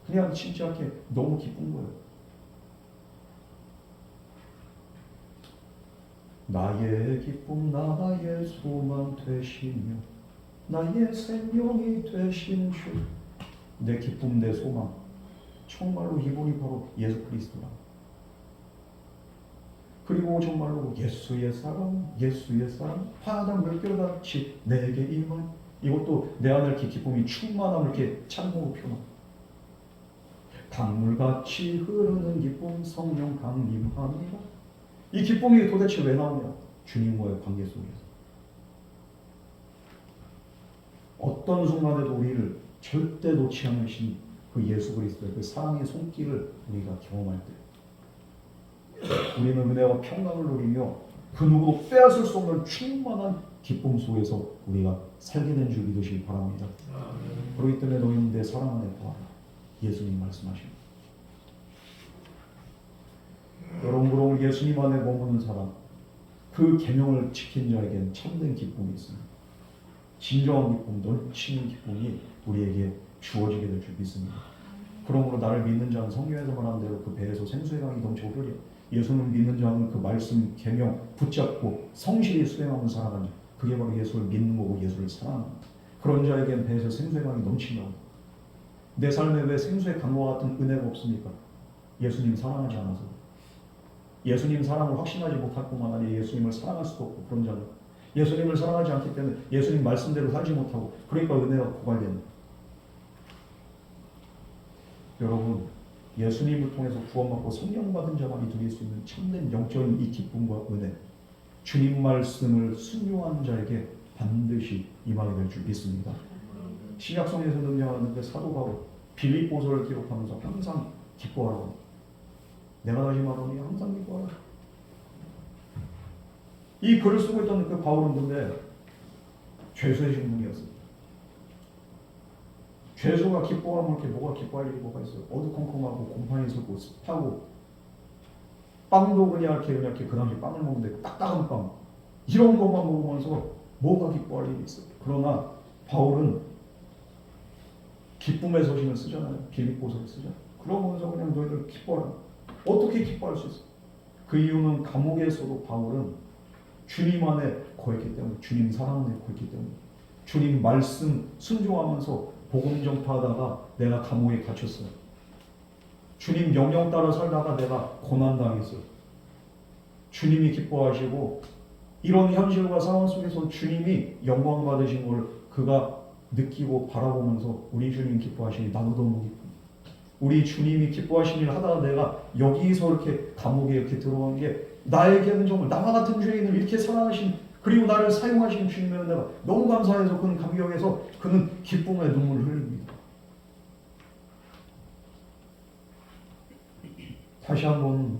그냥 진짜 이렇게 너무 기쁜 거예요. 나의 기쁨, 나의 소망 되시며 나의 생명이 되신 주. 내 기쁨, 내 소망, 정말로 이분이 바로 예수 그리스도라. 그리고 정말로 예수의 사랑, 예수의 사랑, 바다 물결같이 내게 임한, 이것도 내 안에 이렇게 기쁨이 충만함을 이렇게 찬송으로 표현합니다. 강물같이 흐르는 기쁨, 성령 강림합니다. 이 기쁨이 도대체 왜 나오냐? 주님과의 관계 속에서. 어떤 순간에도 우리를 절대 놓지 않으신 그 예수 그리스도의 그 사랑의 손길을 우리가 경험할 때 우리는 은혜와 평강을 누리며 그 누구도 빼앗을 수 없는 충만한 기쁨 속에서 우리가 살게 된 줄 믿으시기 바랍니다. 그렇기 때문에 너희는 내 사랑 안에 거하라. 예수님 말씀하십니다. 여러분, 그럼 예수님 안에 머무는 사람, 그 계명을 지킨 자에게는 참된 기쁨이 있습니다. 진정한 기쁨, 넘치는 기쁨이 우리에게 주어지게 될 줄 믿습니다. 그러므로 나를 믿는 자는 성경에서 말한 대로 그 배에서 생수의 강이 넘쳐 흐르리라. 예수를 믿는 자는 그 말씀, 계명 붙잡고 성실히 수행하는 살아가는, 그게 바로 예수를 믿는 거고 예수를 사랑하는 거예요. 그런 자에게는 배에서 생수의 강이 넘친다고. 내 삶에 왜 생수의 강과 같은 은혜가 없습니까? 예수님 사랑하지 않아서. 예수님 사랑을 확신하지 못할 뿐만 아니라 예수님을 사랑할 수도 없고 그런 자는 예수님을 사랑하지 않기 때문에 예수님 말씀대로 살지 못하고 그러니까 은혜가 고갈되는. 여러분 예수님을 통해서 구원받고 성령 받은 자만이 누릴 수 있는 참된 영적인 이 기쁨과 은혜, 주님 말씀을 순종하는 자에게 반드시 임하게 될 줄 믿습니다. 신약성에서 등장하는데 사도 바울 빌립보서를 기록하면서 항상 기뻐하라고. 내가 다시 말하니 항상 기뻐하라. 이 글을 쓰고 있던 그 바울은 근데 죄수의 신분이었어요. 죄수가 기뻐하면 이렇게 뭐가 기뻐할 일이 뭐가 있어요? 어두컴컴하고 곰팡이 슬고 습하고 빵도 그냥 이렇게 그 당시 빵을 먹는데 딱딱한 빵 이런 것만 먹으면서 뭐가 기뻐할 일이 있어요? 그러나 바울은 기쁨의 서신을 쓰잖아요. 빌립보서를 쓰잖아요. 그러면서 그냥 너희들 기뻐하라. 어떻게 기뻐할 수 있어요? 그 이유는 감옥에서도 바울은 주님 안에 거했기 때문에, 주님 사랑 안에 거했기 때문에, 주님 말씀 순종하면서 복음 전파하다가 내가 감옥에 갇혔어요. 주님 명령 따라 살다가 내가 고난당했어요. 주님이 기뻐하시고 이런 현실과 상황 속에서 주님이 영광 받으신 걸 그가 느끼고 바라보면서 우리 주님 기뻐하시니 나도 너무 기뻐. 우리 주님이 기뻐하신 일 하다가 내가 여기서 이렇게 감옥에 이렇게 들어간 게 나에게는 정말 나와 같은 죄인을 이렇게 사랑하신 그리고 나를 사용하신 주님의 은혜가 너무 감사해서 그는 감격해서 그는 기쁨의 눈물을 흘립니다. 다시 한번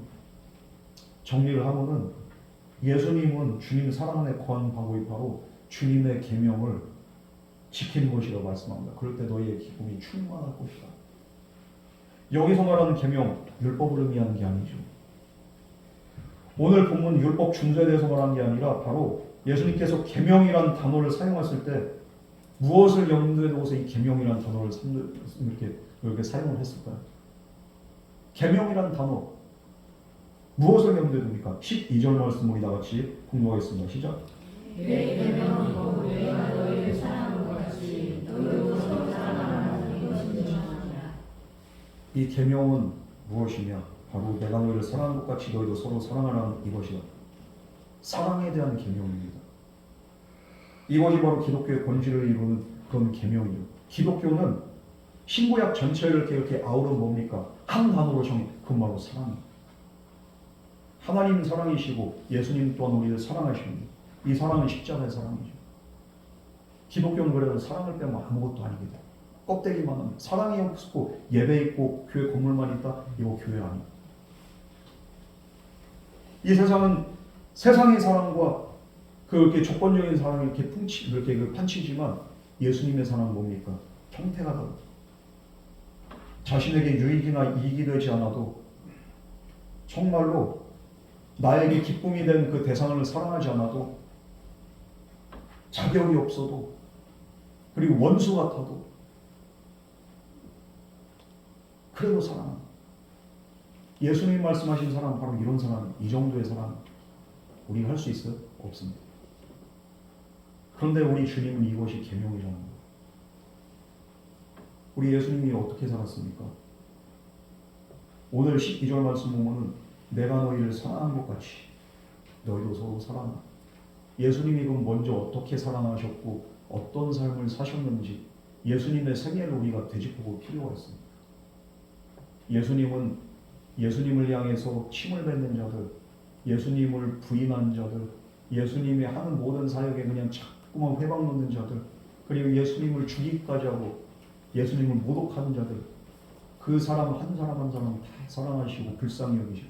정리를 하면은 예수님은 주님 사랑 안에 거한 방법이 바로 주님의 계명을 지키는 것이라고 말씀합니다. 그럴 때 너희의 기쁨이 충만할 것이다. 여기서 말하는 계명, 율법을 의미하는 게 아니죠. 오늘 본문 율법 준수에 대해서 말하는 게 아니라 바로 예수님께서 계명이라는 단어를 사용하실 때 무엇을 염두에 두고서 이 계명이라는 단어를 이렇게 사용을 했을까요? 계명이라는 단어 무엇을 염두에 둡니까? 12절 말씀 우리 다 같이 공부하겠습니다. 시작. 내 계명은 곧 내가 너희를 사랑한 것 같이 너희도 서로 사랑하라 이것이니라. 이 계명은 무엇이냐? 바로 내가 너희를 사랑한 것 같이 너희도 서로 사랑하라는 이것이다. 사랑에 대한 계명입니다. 이것이 바로 기독교의 본질을 이루는 그런 계명이죠. 기독교는 신구약 전체를 이렇게 아우르는 뭡니까? 한 단어로 정의, 그건 바로 사랑입니다. 하나님 사랑이시고 예수님 또한 우리를 사랑하십니다. 이 사랑은 십자가의 사랑이죠. 기독교는 그래도 사랑을 빼면 아무것도 아닙니다. 껍데기만 합니다. 사랑이 없고 예배 있고 교회 건물만 있다? 이거 교회 아닙니다. 이 세상은 세상의 사랑과 그렇게 조건적인 사랑이 이렇게 판치지만 예수님의 사랑은 뭡니까? 평택하다. 자신에게 유익이나 이익이 되지 않아도 정말로 나에게 기쁨이 된 그 대상을 사랑하지 않아도 자격이 없어도 그리고 원수 같아도 그래도 사랑합니다. 예수님 말씀하신 사랑 바로 이런 사랑, 이 정도의 사랑 우리가 할 수 있어요? 없습니다. 그런데 우리 주님은 이것이 계명이라는 거예요. 우리 예수님이 어떻게 살았습니까? 오늘 12절 말씀 보면은 내가 너희를 사랑한 것 같이 너희도 서로 사랑하라. 예수님이 그럼 먼저 어떻게 사랑하셨고 어떤 삶을 사셨는지 예수님의 생애를 우리가 되짚어볼 필요가 있습니다. 예수님은 예수님을 향해서 침을 뱉는 자들, 예수님을 부인한 자들, 예수님이 하는 모든 사역에 그냥 자꾸만 회방 놓는 자들, 그리고 예수님을 죽이기까지 하고 예수님을 모독하는 자들, 그 사람 한 사람 한 사람 다 사랑하시고 불쌍히 여기시고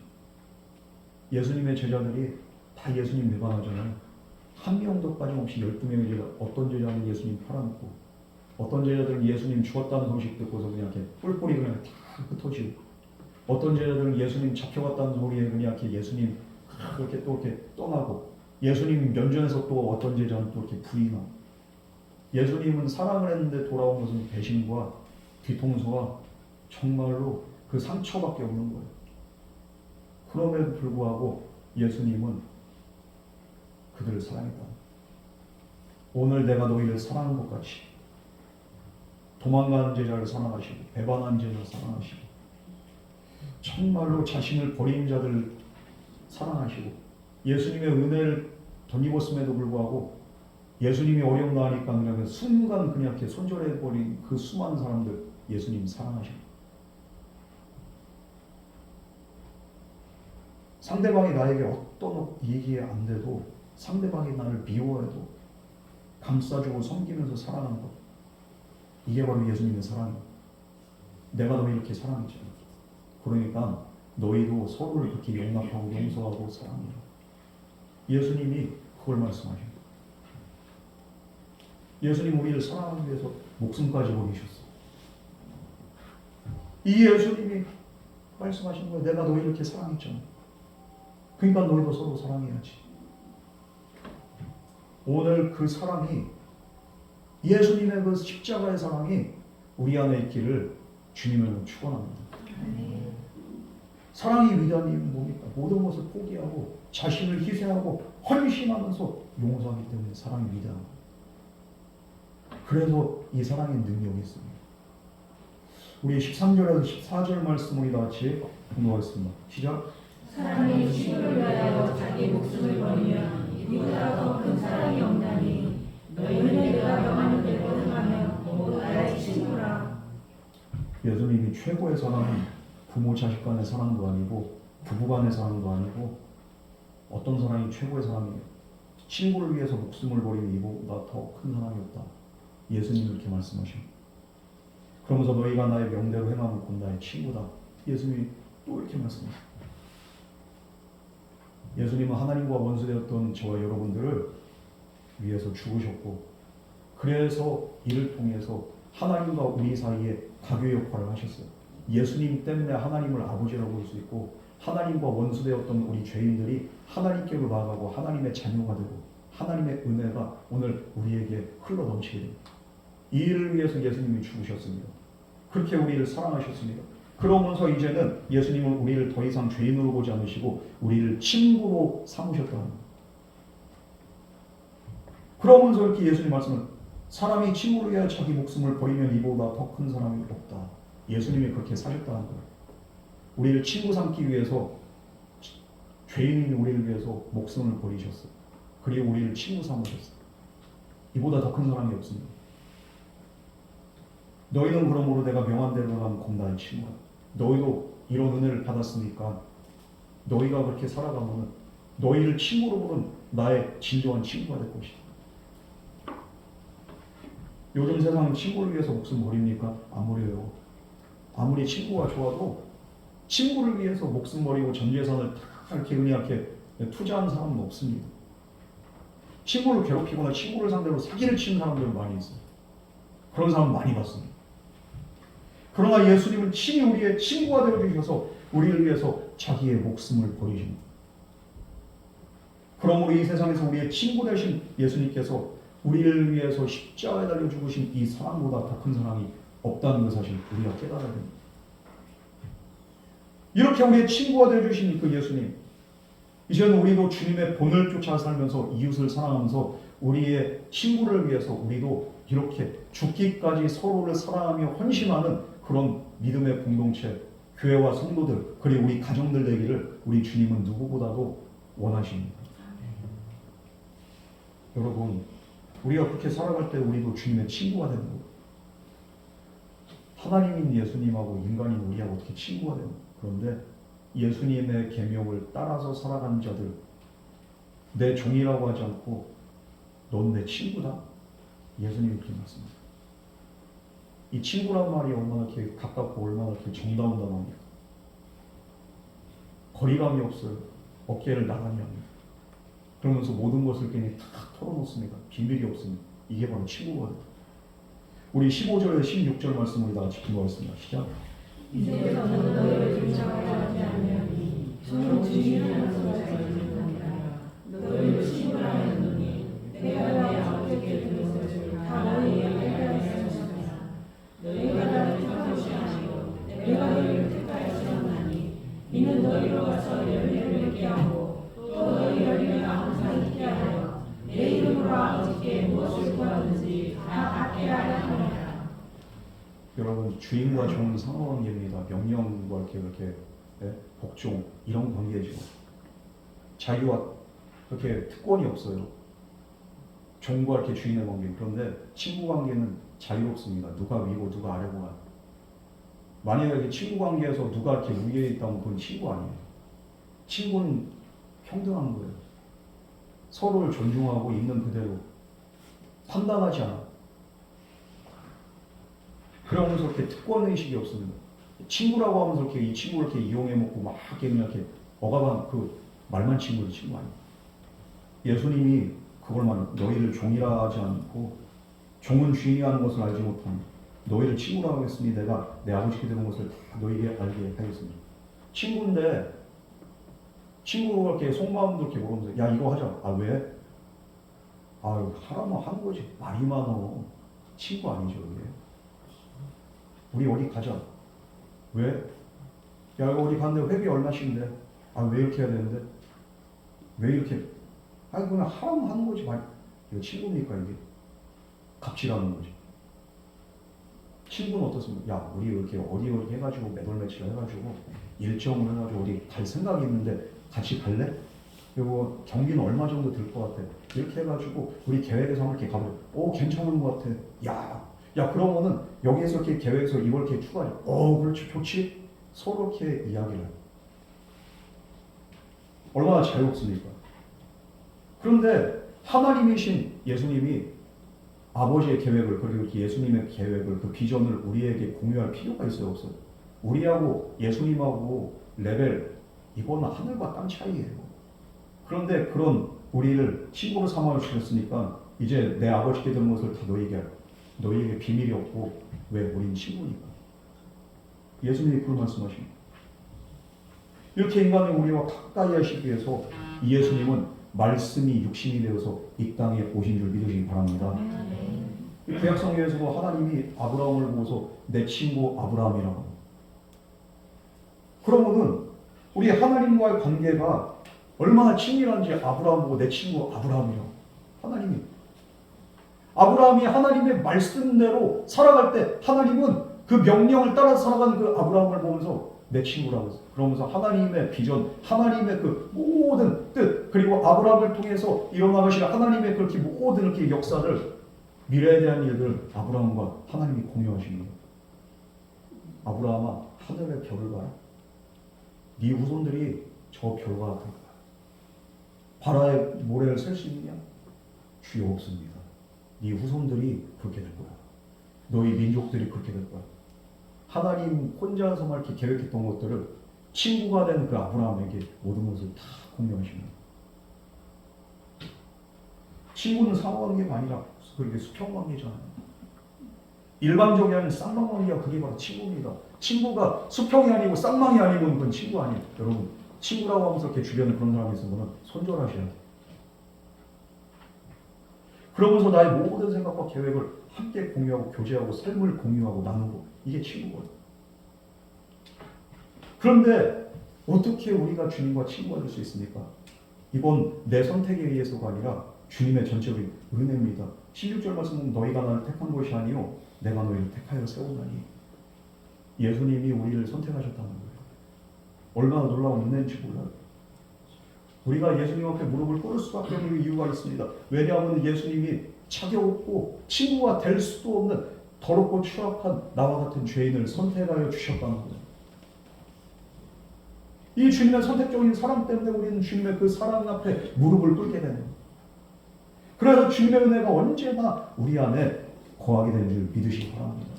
예수님의 제자들이 다 예수님 배반하잖아요. 한 명도 빠짐없이 12명의 제자, 어떤 제자는 예수님 팔아먹고 어떤 제자들은 예수님 죽었다는 소식 듣고서 그냥 이렇게 뿔뿔이 그냥 다 흩어지고 어떤 제자들은 예수님 잡혀갔다는 소리에 그냥 이렇게 예수님 그렇게 또 이렇게 떠나고 예수님 면전에서 또 어떤 제자는 또 이렇게 부인하고 예수님은 사랑을 했는데 돌아온 것은 배신과 뒤통수와 정말로 그 상처밖에 없는 거예요. 그럼에도 불구하고 예수님은 그들을 사랑했다. 오늘 내가 너희를 사랑한 것 같이 도망가는 제자를 사랑하시고 배반한 제자를 사랑하시고 정말로 자신을 버린 자들을 사랑하시고 예수님의 은혜를 덧입었음에도 불구하고 예수님이 어려움 나니까 그냥 순간 그냥 이렇게 손절해버린 그 수많은 사람들 예수님 사랑하시고 상대방이 나에게 어떤 얘기 안 돼도 상대방이 나를 미워해도 감싸주고 섬기면서 사랑하는 것 이게 바로 예수님의 사랑이에요. 내가 너 이렇게 사랑했잖아. 그러니까 너희도 서로를 그렇게 용납하고 용서하고 사랑해요. 예수님이 그걸 말씀하십니다. 예수님 우리를 사랑하기 위해서 목숨까지 버리셨어. 이 예수님이 말씀하신 거예요. 내가 너희 이렇게 사랑했잖아. 그러니까 너희도 서로 사랑해야지. 오늘 그 사랑이 예수님의 그 십자가의 사랑이 우리 안에 있기를 주님을 축원합니다. 사랑이 위대한 이유는 뭡니까? 모든 것을 포기하고 자신을 희생하고 헌신하면서 용서하기 때문에 사랑이 위대한 거예요. 그래서 이 사랑의 능력이 있습니다. 우리 13절에서 14절 말씀을 다 같이 공부하겠습니다. 시작. 사랑이 친구를 위하여 자기 목숨을 버리면 이보다 더 큰 사랑이 없나니 너희는 내가 명하는 대로 행하면 모두 나의 친구라. 예수님이 최고의 사랑은 부모 자식 간의 사랑도 아니고 부부 간의 사랑도 아니고 어떤 사랑이 최고의 사랑이에요? 친구를 위해서 목숨을 버리는 이보다 더 큰 사랑이 없다. 예수님이 이렇게 말씀하십니다. 그러면서 너희가 나의 명대로 행하면 곧 나의 친구다. 예수님이 또 이렇게 말씀합니다. 예수님은 하나님과 원수되었던 저와 여러분들을 위해서 죽으셨고 그래서 이를 통해서 하나님과 우리 사이에 가교 역할을 하셨어요. 예수님 때문에 하나님을 아버지라고 볼 수 있고 하나님과 원수되었던 우리 죄인들이 하나님께로 나아가고 하나님의 자녀가 되고 하나님의 은혜가 오늘 우리에게 흘러넘치게 됩니다. 이 일을 위해서 예수님이 죽으셨습니다. 그렇게 우리를 사랑하셨습니다. 그러면서 이제는 예수님은 우리를 더 이상 죄인으로 보지 않으시고 우리를 친구로 삼으셨다는 거예요. 그러면서 이렇게 예수님 말씀은 사람이 친구를 위하여 자기 목숨을 버리면 이보다 더 큰 사람이 없다. 예수님이 그렇게 사셨다는 거예요. 우리를 친구 삼기 위해서 죄인인 우리를 위해서 목숨을 버리셨어요. 그리고 우리를 친구 삼으셨어요. 이보다 더 큰 사람이 없습니다. 너희는 그러므로 내가 명한 대로 하면 곧 나의 친구야. 너희도 이런 은혜를 받았으니까 너희가 그렇게 살아가면 너희를 친구로 보는 나의 진정한 친구가 될 것이다. 요즘 세상은 친구를 위해서 목숨 버립니까? 안 버려요. 아무리 친구가 좋아도 친구를 위해서 목숨 버리고 전 재산을 다 이렇게 은혜하게 투자하는 사람은 없습니다. 친구를 괴롭히거나 친구를 상대로 사기를 치는 사람들은 많이 있어요. 그런 사람 많이 봤습니다. 그러나 예수님은 친히 우리의 친구가 되어주셔서 우리를 위해서 자기의 목숨을 버리십니다. 그러므로 이 세상에서 우리의 친구 되신 예수님께서 우리를 위해서 십자가에 달려 죽으신 이 사랑보다 더 큰 사랑이 없다는 그 사실 우리가 깨달아야 됩니다. 이렇게 우리의 친구가 되어주신 그 예수님, 이제는 우리도 주님의 본을 쫓아 살면서 이웃을 사랑하면서 우리의 친구를 위해서 우리도 이렇게 죽기까지 서로를 사랑하며 헌신하는 그런 믿음의 공동체, 교회와 성도들, 그리고 우리 가정들 되기를 우리 주님은 누구보다도 원하십니다. 여러분, 우리가 그렇게 살아갈 때 우리도 주님의 친구가 되는 거예요. 하나님인 예수님하고 인간인 우리하고 어떻게 친구가 되는 거예요. 그런데 예수님의 계명을 따라서 살아가는 자들, 내 종이라고 하지 않고 넌 내 친구다. 예수님이 그렇게 말씀합니다. 이 친구란 말이 얼마나 이렇게 가깝고 얼마나 이렇게 정다운 단어입니까? 거리감이 없어요. 어깨를 나란히 합니다. 그러면서 모든 것을 그냥 다 털어놓습니다. 비밀이 없습니다. 이게 바로 친구거든요. 우리 15절에 16절 말씀을 다 같이 공부하겠습니다. 시작. 이제부터는 너희를 쫓아가지 않으니 저는 주님이라서 자유합니다. 너희를 친구라 하노니 내가 내 아버지께 들은 것을 다 너희에게 알려주셨다. 너희가 나를 택한 것이 아니고 내가 너희를 택하여 세웠나니 이는 너희로 가서 열매를 맺게 하고 또 너희 열매가 항상 있게 하여 내 이름으로 아버지께 무엇을 구하든지 다 받게 하려 함이라. 여러분, 주인과 종은 상호관계입니다. 명령과 이렇게 복종 이런 관계죠. 자유와 그렇게 특권이 없어요. 종과 이렇게 주인의 관계. 그런데 친구 관계는 자유롭습니다. 누가 위고 누가 아래고가. 만약에 이렇게 친구 관계에서 누가 이렇게 위에 있다면 그건 친구 아니에요. 친구는 평등한 거예요. 서로를 존중하고 있는 그대로 판단하지 않아. 그러면서 이렇게 특권 의식이 없습니다. 친구라고 하면서 이렇게 이 친구를 이렇게 이용해 먹고 막 이렇게 그냥 이렇게 억압한 그 말만 친구의 친구 아니에요. 예수님이 그걸 말 너희를 종이라 하지 않고 종은 주인이 하는 것을 알지 못하니 너희를 친구라고 했으니 내가 내 아버지께 들은 것을 다 너희에게 알게 하겠습니다. 친구인데 친구가 이렇게 속마음도 이렇게 물으면서 야 이거 하자. 아 왜? 아유 하라면 하는 거지. 말이 많어. 친구 아니죠 이게. 우리 어디 가자. 왜? 야 이거 어디 갔는데 회비 얼마씩인데? 아 왜 이렇게 해야 되는데? 왜 이렇게? 아니 그냥 하라면 하는 거지. 말 이거 친구입니까 이게? 갑질하는 거지. 친구는 어떻습니까? 야 우리 이렇게 어디 해가지고 매달 며칠 해가지고 일정을 해가지고 어디 갈 생각이 있는데 같이 갈래? 그리고 경비는 얼마 정도 들 것 같아? 이렇게 해가지고 우리 계획에서 한번 이렇게 가보자. 오 괜찮은 것 같아. 야 그러면은 여기에서 이렇게 계획에서 이걸 이렇게 추가해. 그렇지 좋지. 서로 이렇게 이야기를 해. 얼마나 자유롭습니까? 그런데 하나님이신 예수님이 아버지의 계획을 그리고 예수님의 계획을 그 비전을 우리에게 공유할 필요가 있어요 없어요? 우리하고 예수님하고 레벨 이거는 하늘과 땅 차이예요. 그런데 그런 우리를 친구로 삼아 주셨으니까 이제 내 아버지께 들은 것을 다 너희에게 비밀이 없고 왜 우린 친구니까. 예수님이 그런 말씀하십니다. 이렇게 인간이 우리와 가까이 하시기 위해서 이 예수님은 말씀이 육신이 되어서 이 땅에 오신 줄 믿으시기 바랍니다. 이 구약성경에서도 하나님이 아브라함을 보고서 내 친구 아브라함이라고. 그러면은 우리 하나님과의 관계가 얼마나 친밀한지 아브라함 보고 내 친구 아브라함이라고. 아브라함이 하나님의 말씀대로 살아갈 때 하나님은 그 명령을 따라 살아가는 그 아브라함을 보면서 내 친구라고 했어요. 그러면서 하나님의 비전, 하나님의 그 모든 뜻, 그리고 아브라함을 통해서 일어나가실 하나님의 그렇게 모든 이렇게 역사를, 미래에 대한 일들 아브라함과 하나님이 공유하십니다. 아브라함아, 하늘의 별을 봐라. 네 후손들이 저 별과 같을 거야. 바다의 모래를 셀 수 있느냐? 주여 없습니다. 네 후손들이 그렇게 될 거야. 너희 민족들이 그렇게 될 거야. 하나님 혼자서만 이렇게 계획했던 것들을 친구가 된 그 아브라함에게 모든 것을 다 공유하십니다. 친구는 상호관계가 아니라 그렇게 수평관계잖아요. 일반적이 아닌 쌍방관계가 그게 바로 친구입니다. 친구가 수평이 아니고 쌍방이 아니면 그건 친구 아니에요. 여러분 친구라고 하면서 이렇게 주변에 그런 사람이 있으면 손절하셔야 돼요. 그러면서 나의 모든 생각과 계획을 함께 공유하고 교제하고 삶을 공유하고 나누고 이게 친구거든요. 그런데 어떻게 우리가 주님과 친구가 될 수 있습니까? 이건 내 선택에 의해서가 아니라 주님의 전적인 은혜입니다. 16절 말씀 보면 너희가 나를 택한 것이 아니요 내가 너희를 택하여 세우나니. 예수님이 우리를 선택하셨다는 거예요. 얼마나 놀라운 은혜인지 몰라요. 우리가 예수님 앞에 무릎을 꿇을 수밖에 없는 이유가 있습니다. 왜냐하면 예수님이 자격 없고 친구가 될 수도 없는 더럽고 추악한 나와 같은 죄인을 선택하여 주셨다는 거예요. 이 주님의 선택적인 사랑 때문에 우리는 주님의 그 사랑 앞에 무릎을 꿇게 되는 거예요. 그래서 주님의 은혜가 언제나 우리 안에 거하게 되는 줄 믿으시기 바랍니다.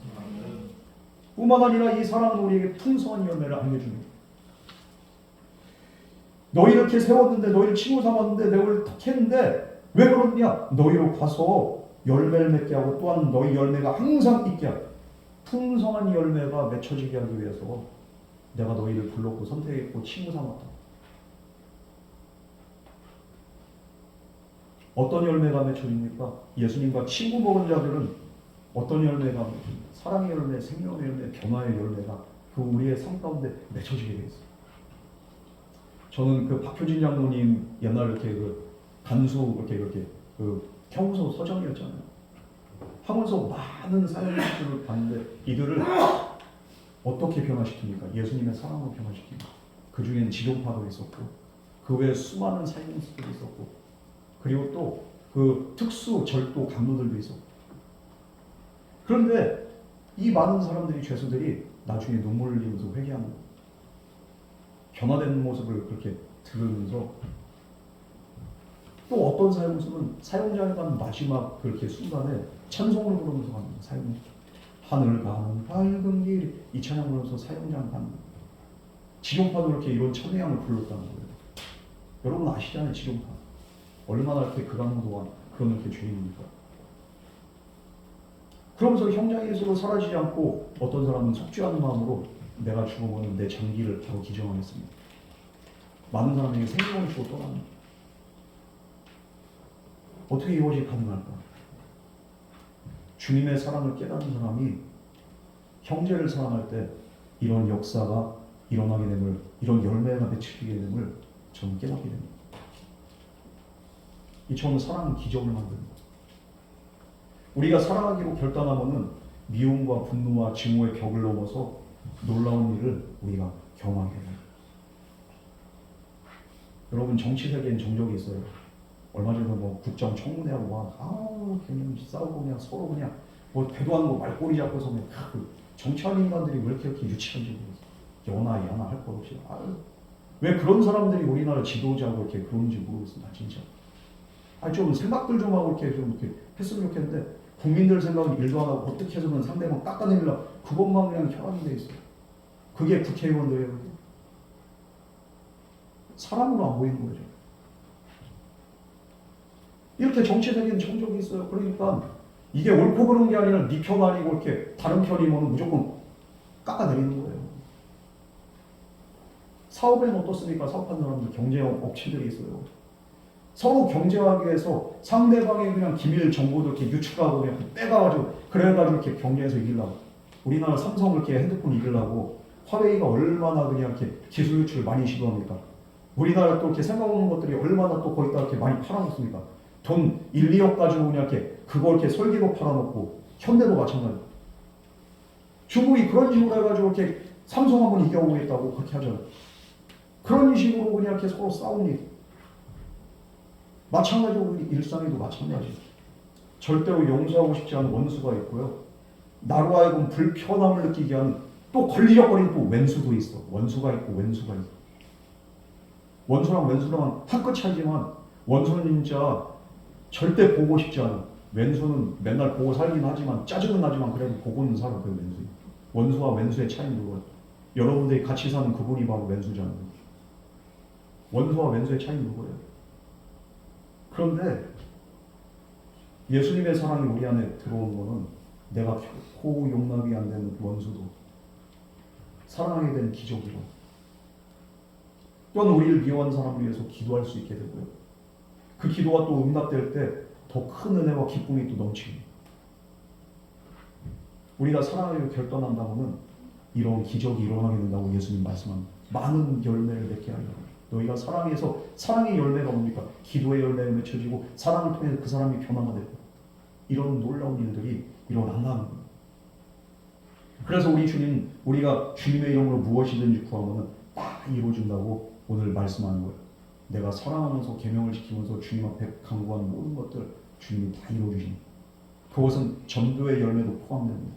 뿐만 아니라 이 사랑은 우리에게 풍성한 열매를 안겨줍니다. 너희 이렇게 세웠는데, 너희를 친구 삼았는데, 너희를 택했는데 왜 그러느냐? 너희로 가서 열매를 맺게 하고 또한 너희 열매가 항상 있게 하고 풍성한 열매가 맺혀지게 하기 위해서 내가 너희를 불렀고 선택했고 친구 삼았다. 어떤 열매가 맺혀집니까? 예수님과 친구 먹은 자들은 어떤 열매가 맺혀집니까? 사랑의 열매, 생명의 열매, 변화의 열매가 그 우리의 삶 가운데 맺혀지게 되겠어요. 저는 그 박효진 장로님 옛날 이렇게 그 간수 이렇게 그 평소 서정이었잖아요. 하면서 많은 사역들을 봤는데 이들을 어떻게 변화시킵니까? 예수님의 사랑으로 변화시킵니다. 그 중에는 지존파도 있었고 그 외에 수많은 사형수들이 있었고, 그리고 또 그 특수 절도 강도들도 있었고. 그런데 이 많은 사람들이, 죄수들이 나중에 눈물 흘리면서 회개하는 거예요. 변화된 모습을 그렇게 들으면서, 또 어떤 사형수는 사형장에 가는 마지막 그렇게 순간에 찬송을 부르면서 가는 거예요. 사형, 하늘 가는 밝은 길, 이 찬양 부르면서 사형장 가는 거예요. 지종파도 이렇게 이런 찬양을 불렀다는 거예요. 여러분 아시잖아요, 지종파. 얼마나 이렇게 그간도가 그런 이렇게 죄인입니까? 그러면서 형장에서 사라지지 않고 어떤 사람은 속죄하는 마음으로 내가 죽으면 내 장기를 바로 기정하겠습니다. 많은 사람에게 생명을 주고 떠납니다. 어떻게 이것이 가능할까? 주님의 사랑을 깨닫는 사람이 형제를 사랑할 때 이런 역사가 일어나게 됨을, 이런 열매가 맺히게 됨을 저는 깨닫게 됩니다. 이 저는 사랑은 기적을 만듭니다. 우리가 사랑하기로 결단하면은 미움과 분노와 증오의 벽을 넘어서 놀라운 일을 우리가 경험하게 됩니다. 여러분 정치 세계엔 정적이 있어요. 얼마 전에 뭐 국정 청문회하고 막 그냥 싸우고 그냥 서로 그냥 뭐 대도 않고 말꼬리 잡고서 그냥 그 정치하는 인간들이 왜 이렇게 유치한지 모르겠어요. 연하 야나 할 것 없이 왜 그런 사람들이 우리나라 지도자고 이렇게 그런지 모르겠습니다. 진짜. 좀 생각들 좀 하고 이렇게 좀 이렇게 했으면 좋겠는데, 국민들 생각은 일도 안 하고 어떻게 해서든 상대방 깎아내리려 그것만 그냥 혈안이 돼 있어요. 그게 국회의원들이에요. 사람으로 안 보이는 거죠. 이렇게 정치 세계는 정적이 있어요. 그러니까 이게 옳고 그른 게 아니라 네 편 아니고 이렇게 다른 편이면 무조건 깎아내리는 거예요. 사업에는 어떻습니까? 사업하는 사람들 경제적 억치들이 있어요. 서로 경쟁하기 위해서 상대방의 그냥 기밀 정보도 이렇게 유출하고 그냥 빼가지고 그래가지고 이렇게 경쟁에서 이기려고. 우리나라 삼성 이렇게 핸드폰 이기려고 화웨이가 얼마나 그냥 이렇게 기술 유출 많이 시도합니까? 우리나라 또 이렇게 생각하는 것들이 얼마나 또 거기다 이렇게 많이 팔아놓습니까? 돈 1, 2억 가지고 그냥 이렇게 그걸 이렇게 설계도 팔아놓고, 현대도 마찬가지. 중국이 그런 식으로 해가지고 이렇게 삼성 한번 이겨오겠다고 그렇게 하잖아요. 그런 식으로 그냥 이렇게 서로 싸우니. 마찬가지로 우리 일상에도 마찬가지. 절대로 용서하고 싶지 않은 원수가 있고요. 나로 하여금 불편함을 느끼게 하는 또 걸리적거리는 또 왼수도 있어. 원수가 있고 왼수가 있어. 원수랑 왼수랑 한 끗 차이지만 원수는 진짜 절대 보고 싶지 않아. 왼수는 맨날 보고 살긴 하지만 짜증은 나지만 그래도 보고는 살아. 그 왼수. 원수와 왼수의 차이는 그거야. 여러분들이 같이 사는 그분이 바로 왼수잖아요. 원수와 왼수의 차이는 그거예요. 그런데 예수님의 사랑이 우리 안에 들어온 거는 내가 결코 용납이 안 되는 원수도 사랑하게 되는 기적이로, 또는 우리를 미워하는 사람을 위해서 기도할 수 있게 되고요. 그 기도가 또 응답될 때 더 큰 은혜와 기쁨이 또 넘치고, 우리가 사랑하기로 결단한다면 이런 기적이 일어나게 된다고 예수님 말씀합니다. 많은 열매를 맺게 하려고. 너희가 사랑해서, 사랑의 열매가 뭡니까? 기도의 열매가 맺혀지고 사랑을 통해서 그 사람이 변화가 되고, 이런 놀라운 일들이 일어난다는 거예요. 그래서 우리 주님, 우리가 주님의 이름으로 무엇이든지 구하면 다 이루어진다고 오늘 말씀하는 거예요. 내가 사랑하면서 계명을 지키면서 주님 앞에 간구한 모든 것들 주님이 다 이루어주십니다. 그것은 전도의 열매도 포함됩니다.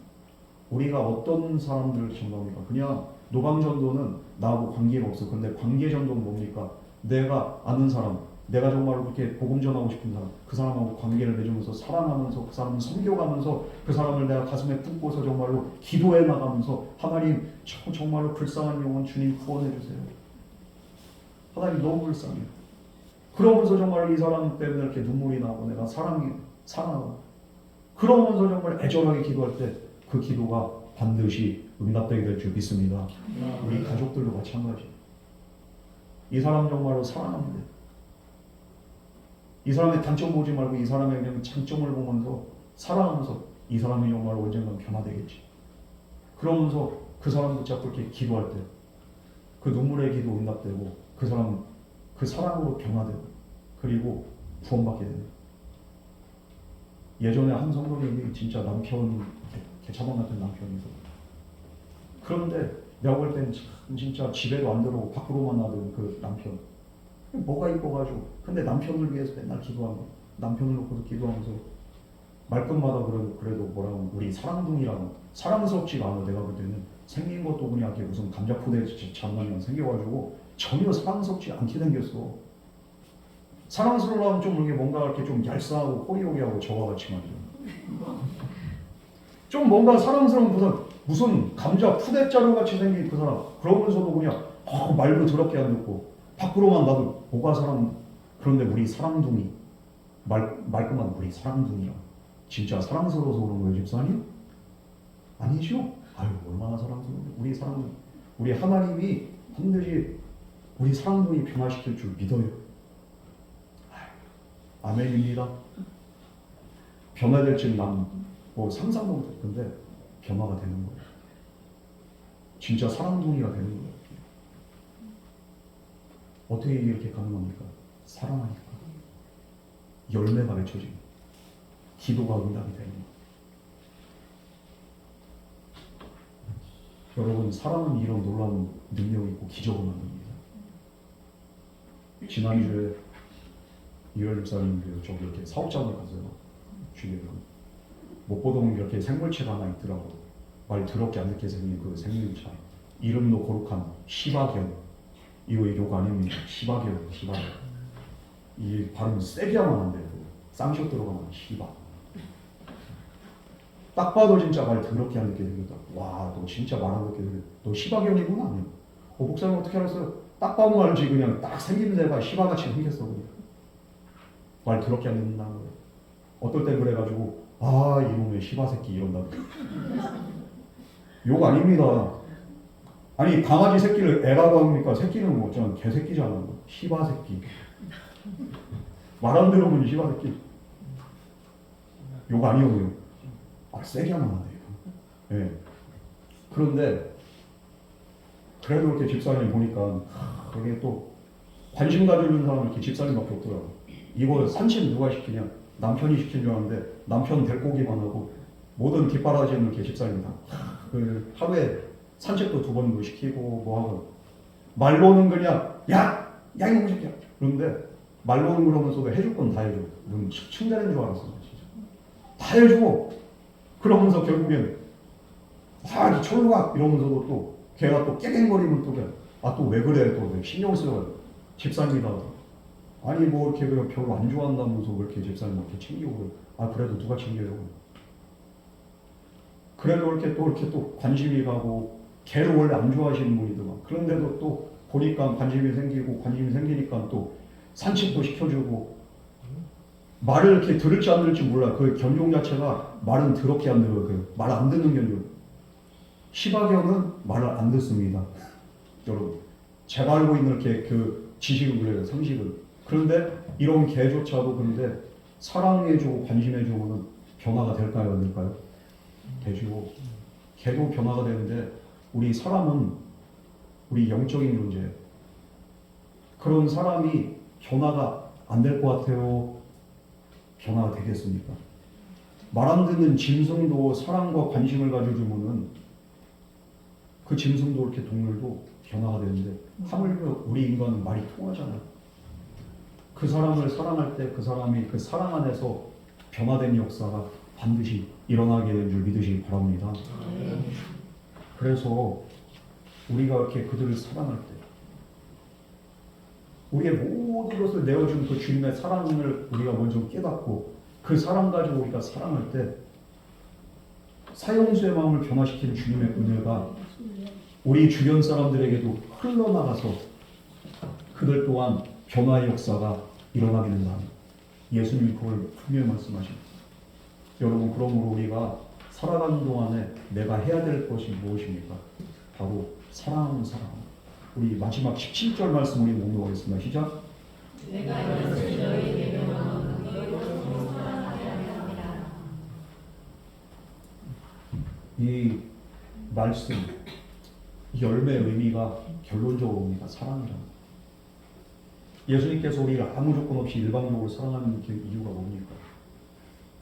우리가 어떤 사람들을 전도합니까? 그냥 노방전도는 나하고 관계가 없어. 그런데 관계전도는 뭡니까? 내가 아는 사람, 내가 정말로 그렇게 복음 전하고 싶은 사람, 그 사람하고 관계를 맺으면서 사랑하면서 그 사람을 섬겨가면서 그 사람을 내가 가슴에 품고서 정말로 기도해 나가면서, 하나님 정말로 불쌍한 영혼 주님 구원해 주세요. 하나님 너무 불쌍해요. 그러면서 정말 이 사람 때문에 이렇게 눈물이 나고 내가 사랑하고 그러면서 정말 애절하게 기도할 때 그 기도가 반드시 응답되게 될 줄 믿습니다. 우리 가족들도 마찬가지. 이 사람 정말로 사랑합니다. 이 사람의 단점 보지 말고 이 사람의 그냥 장점을 보면서 사랑하면서 이 사람이 정말 언젠가 변화되겠지. 그러면서 그 사람 붙잡고 이렇게 기도할 때 그 눈물의 기도 응답되고 그 사람은 그 사랑으로 변화되고 그리고 구원받게 됩니다. 예전에 한 성도님이 진짜 남편, 개차반 같은 남편이 있어요. 그런데 내가 볼 때는 진짜 집에도 안 들어오고 밖으로만 나던 그 남편. 뭐가 이뻐가지고. 근데 남편을 위해서 맨날 기도하고, 남편을 놓고도 기도하면서 말끝마다 그래도 뭐라고 우리 사랑둥이라고 사랑스럽지가 않아. 내가 볼 때는 생긴 것도 그냥 이렇게 무슨 감자포대 장난이 생겨가지고 전혀 사랑스럽지 않게 생겼어. 사랑스러우려면 좀 이렇게 뭔가 이렇게 좀 얄쌍하고 호리호리 하고 저와 같이 말이야. 좀 뭔가 사랑스러운 무슨 감자 푸대자루 같이 생긴 그 사람. 그러면서도 그냥 말도 더럽게 안 듣고 밖으로만 나도 뭐가 사랑. 그런데 우리 사랑둥이 말끔한 우리 사랑둥이야. 진짜 사랑스러워서 그런 거예요, 집사님? 아니죠? 아유, 얼마나 사랑스러운데. 우리 사랑둥이, 우리 하나님이 반드시 우리 사랑둥이 변화시킬 줄 믿어요. 아유, 아멘입니다. 변화될지는 난 뭐 상상도 못했는데 변화가 되는 거예요. 진짜 사랑둥이가 되는 거예요. 어떻게 이렇게 가능합니까? 사랑하니까. 열매가 맺혀지고 기도가 응답이 되는 거예요. 여러분, 사랑은 이런 놀라운 능력이 있고 기적을 만듭니다. 지난주에 이월 집사님 저기 이렇게 사업장을 가서요. 주변에 못 보던 이렇게 생물체가 하나 있더라고. 말 더럽게 안 듣게 생긴 그 생물체. 이름도 거룩한 시바견. 이거 욕 아닙니다. 시바견. 이 발음 세게 하면 안 돼요. 쌍쇼 들어가면 시바. 딱 봐도 진짜 말 더럽게 안 듣게 생겼다. 와, 너 진짜 말 안 듣게 생겼다. 너 시바견이구나. 목사님 어떻게 알았어요? 딱 봐도 알지. 그냥 딱 생긴 데가 시바같이 생겼어. 그냥. 말 더럽게 안 듣는다는 거예요. 어떨 땐 그래가지고 이놈의 시바 새끼 이런다. 욕 아닙니다. 아니, 강아지 새끼를 애라고 합니까? 새끼는 뭐 어쩌면 개새끼잖아. 시바 새끼. 말 안 들으면 시바 새끼. 욕 아니오고요. 세게 하면 안 돼요. 예. 그런데 그래도 이렇게 집사님 보니까 여기 또 관심 가지는 사람은 이렇게 집사님밖에 없더라고. 이거 산책 누가 시키냐? 남편이 시킨 줄 알았는데 남편 데리고 오기만 하고 모든 뒷바라지는 이렇게 집사님이다. 그 하루에 산책도 2번도 시키고 뭐 하고 말로는 그냥 야 이놈 새끼야. 그런데 말로는 그러면서도 해줄 건 다 해줘. 눈 층대는 줄 알았어 진짜. 다 해주고 그러면서 결국엔 저리로 가 이러면서도 또 걔가 또 깨갱거리면 또 왜 그래 또 신경 쓰여가지고 집사님이다. 아니 뭐 이렇게 별로 안 좋아한다면서 왜 이렇게 집사님 이렇게 챙기고 그래도 누가 챙겨요. 그래도 이렇게 또 관심이 가고 걔를 원래 안 좋아하시는 분이더만. 그런데도 또 보니까 관심이 생기니까 또 산책도 시켜주고 말을 이렇게 들을지 안 들을지 몰라. 그 견종 자체가 말은 더럽게 안 들어요. 그 말 안 듣는 견종. 시바견은 말을 안 듣습니다. 여러분, 제가 알고 있는 이렇게 그 지식을 그래요, 상식을. 그런데 이런 개조차도 그런데 사랑해주고 관심해주고는 변화가 될까요, 안 될까요? 되죠. 개도 변화가 되는데 우리 사람은 우리 영적인 존재. 그런 사람이 변화가 안 될 것 같아요. 변화가 되겠습니까? 말 안 듣는 짐승도 사랑과 관심을 가져주면은 그 짐승도 이렇게 동물도 변화가 되는데 하물며 우리 인간은 말이 통하잖아요. 그 사람을 사랑할 때 그 사람이 그 사랑 안에서 변화된 역사가 반드시 일어나게 된 줄 믿으시기 바랍니다. 그래서 우리가 이렇게 그들을 사랑할 때 우리의 모든 것을 내어준 그 주님의 사랑을 우리가 먼저 깨닫고 그 사랑 가지고 우리가 사랑할 때 사형수의 마음을 변화시키는 주님의 은혜가 우리 주변 사람들에게도 흘러나가서 그들 또한 변화의 역사가 일어나게 된다. 예수님이 그걸 분명히 말씀하십니다. 여러분, 그러므로 우리가 살아가는 동안에 내가 해야 될 것이 무엇입니까? 바로 사랑하는 사람. 우리 마지막 17절 말씀 우리 묵묵하겠습니다. 시작. 내가 이것을 너희에게 명하노니 너희로 사랑하게 하리라. 이 말씀, 열매의 의미가 결론적으로 옵니다. 사랑이라는. 예수님께서 우리를 아무 조건 없이 일방적으로 사랑하는 그 이유가 뭡니까?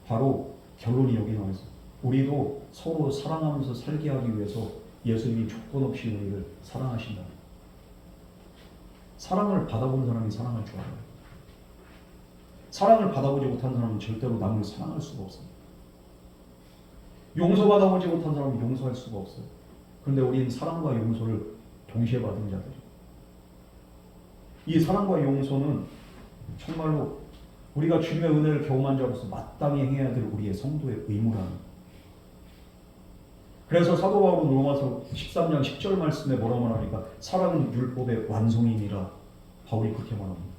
바로 결론이 여기 나와 있어요. 우리도 서로 사랑하면서 살게 하기 위해서 예수님이 조건 없이 우리를 사랑하신다. 사랑을 받아본 사람이 사랑할 줄 알아요. 사랑을 받아보지 못한 사람은 절대로 남을 사랑할 수가 없어요. 용서받아보지 못한 사람은 용서할 수가 없어요. 그런데 우리는 사랑과 용서를 동시에 받은 자들이에요. 이 사랑과 용서는 정말로 우리가 주님의 은혜를 경험한 자로서 마땅히 해야 될 우리의 성도의 의무라는 거예요. 그래서 사도 바울은 로마서 13장 10절 말씀에 뭐라고 말하니까 사랑은 율법의 완성이니라 바울이 그렇게 말합니다.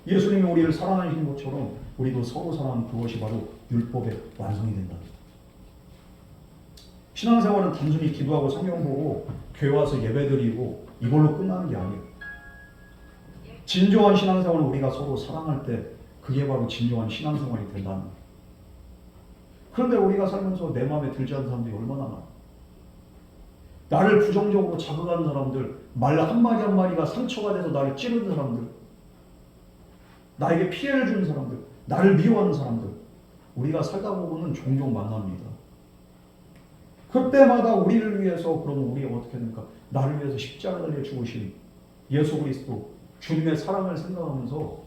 예수님이 우리를 사랑하신 것처럼 우리도 서로 사랑하는 그것이 바로 율법의 완성이 된다. 신앙생활은 단순히 기도하고 성경 보고 교회 와서 예배드리고 이걸로 끝나는 게 아니에요. 진정한 신앙생활은 우리가 서로 사랑할 때 그게 바로 진정한 신앙생활이 된다는 거예요. 그런데 우리가 살면서 내 마음에 들지 않는 사람들이 얼마나 많아. 나를 부정적으로 자극하는 사람들, 말 한마디 한마디가 상처가 돼서 나를 찌르는 사람들, 나에게 피해를 주는 사람들, 나를 미워하는 사람들, 우리가 살다 보고는 종종 만납니다. 그때마다 우리를 위해서, 그러면 우리가 어떻게 됩니까? 나를 위해서 십자가를 죽으신 예수 그리스도 주님의 사랑을 생각하면서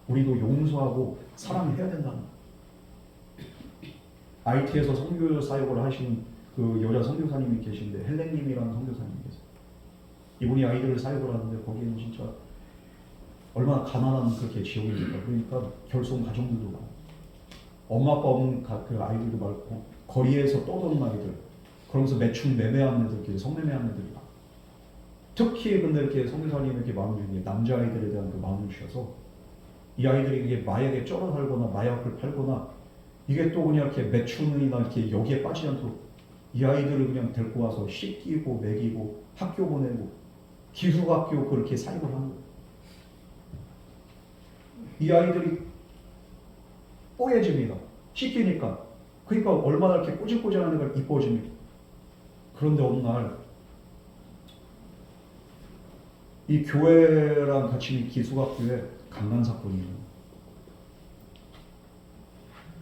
우리도 용서하고 사랑해야 된다는 거예요. IT에서 선교 사역을 하시는 그 여자 선교사님이 계신데 헬렌님이라는 선교사님이 계세요. 이분이 아이들을 사역을 하는데 거기는 진짜 얼마나 가난한 그렇게 지역입니까? 그러니까 결손 가정들도 많고 엄마 아빠 없는 그 아이들도 많고 거리에서 떠도는 아이들, 그러면서 매춘 매매하는 애들, 성매매하는 애들이 많고, 특히 근데 이렇게 선교사님이 이렇게 마음 주는 게 남자 아이들에 대한 그 마음을 주셔서 이 아이들이 이게 마약에 쩔어 살거나 마약을 팔거나 이게 또 그냥 이렇게 매춘이나 이렇게 여기에 빠지지 않도록 이 아이들을 그냥 데리고 와서 씻기고 먹이고 학교 보내고 기숙학교 그렇게 사입을 하는 거예요. 이 아이들이 뽀얘집니다. 씻기니까. 그러니까 얼마나 이렇게 꼬질꼬질한 애가 이뻐집니다. 그런데 어느 날 이 교회랑 같이 기숙학교에 강간 사건이 일어나요.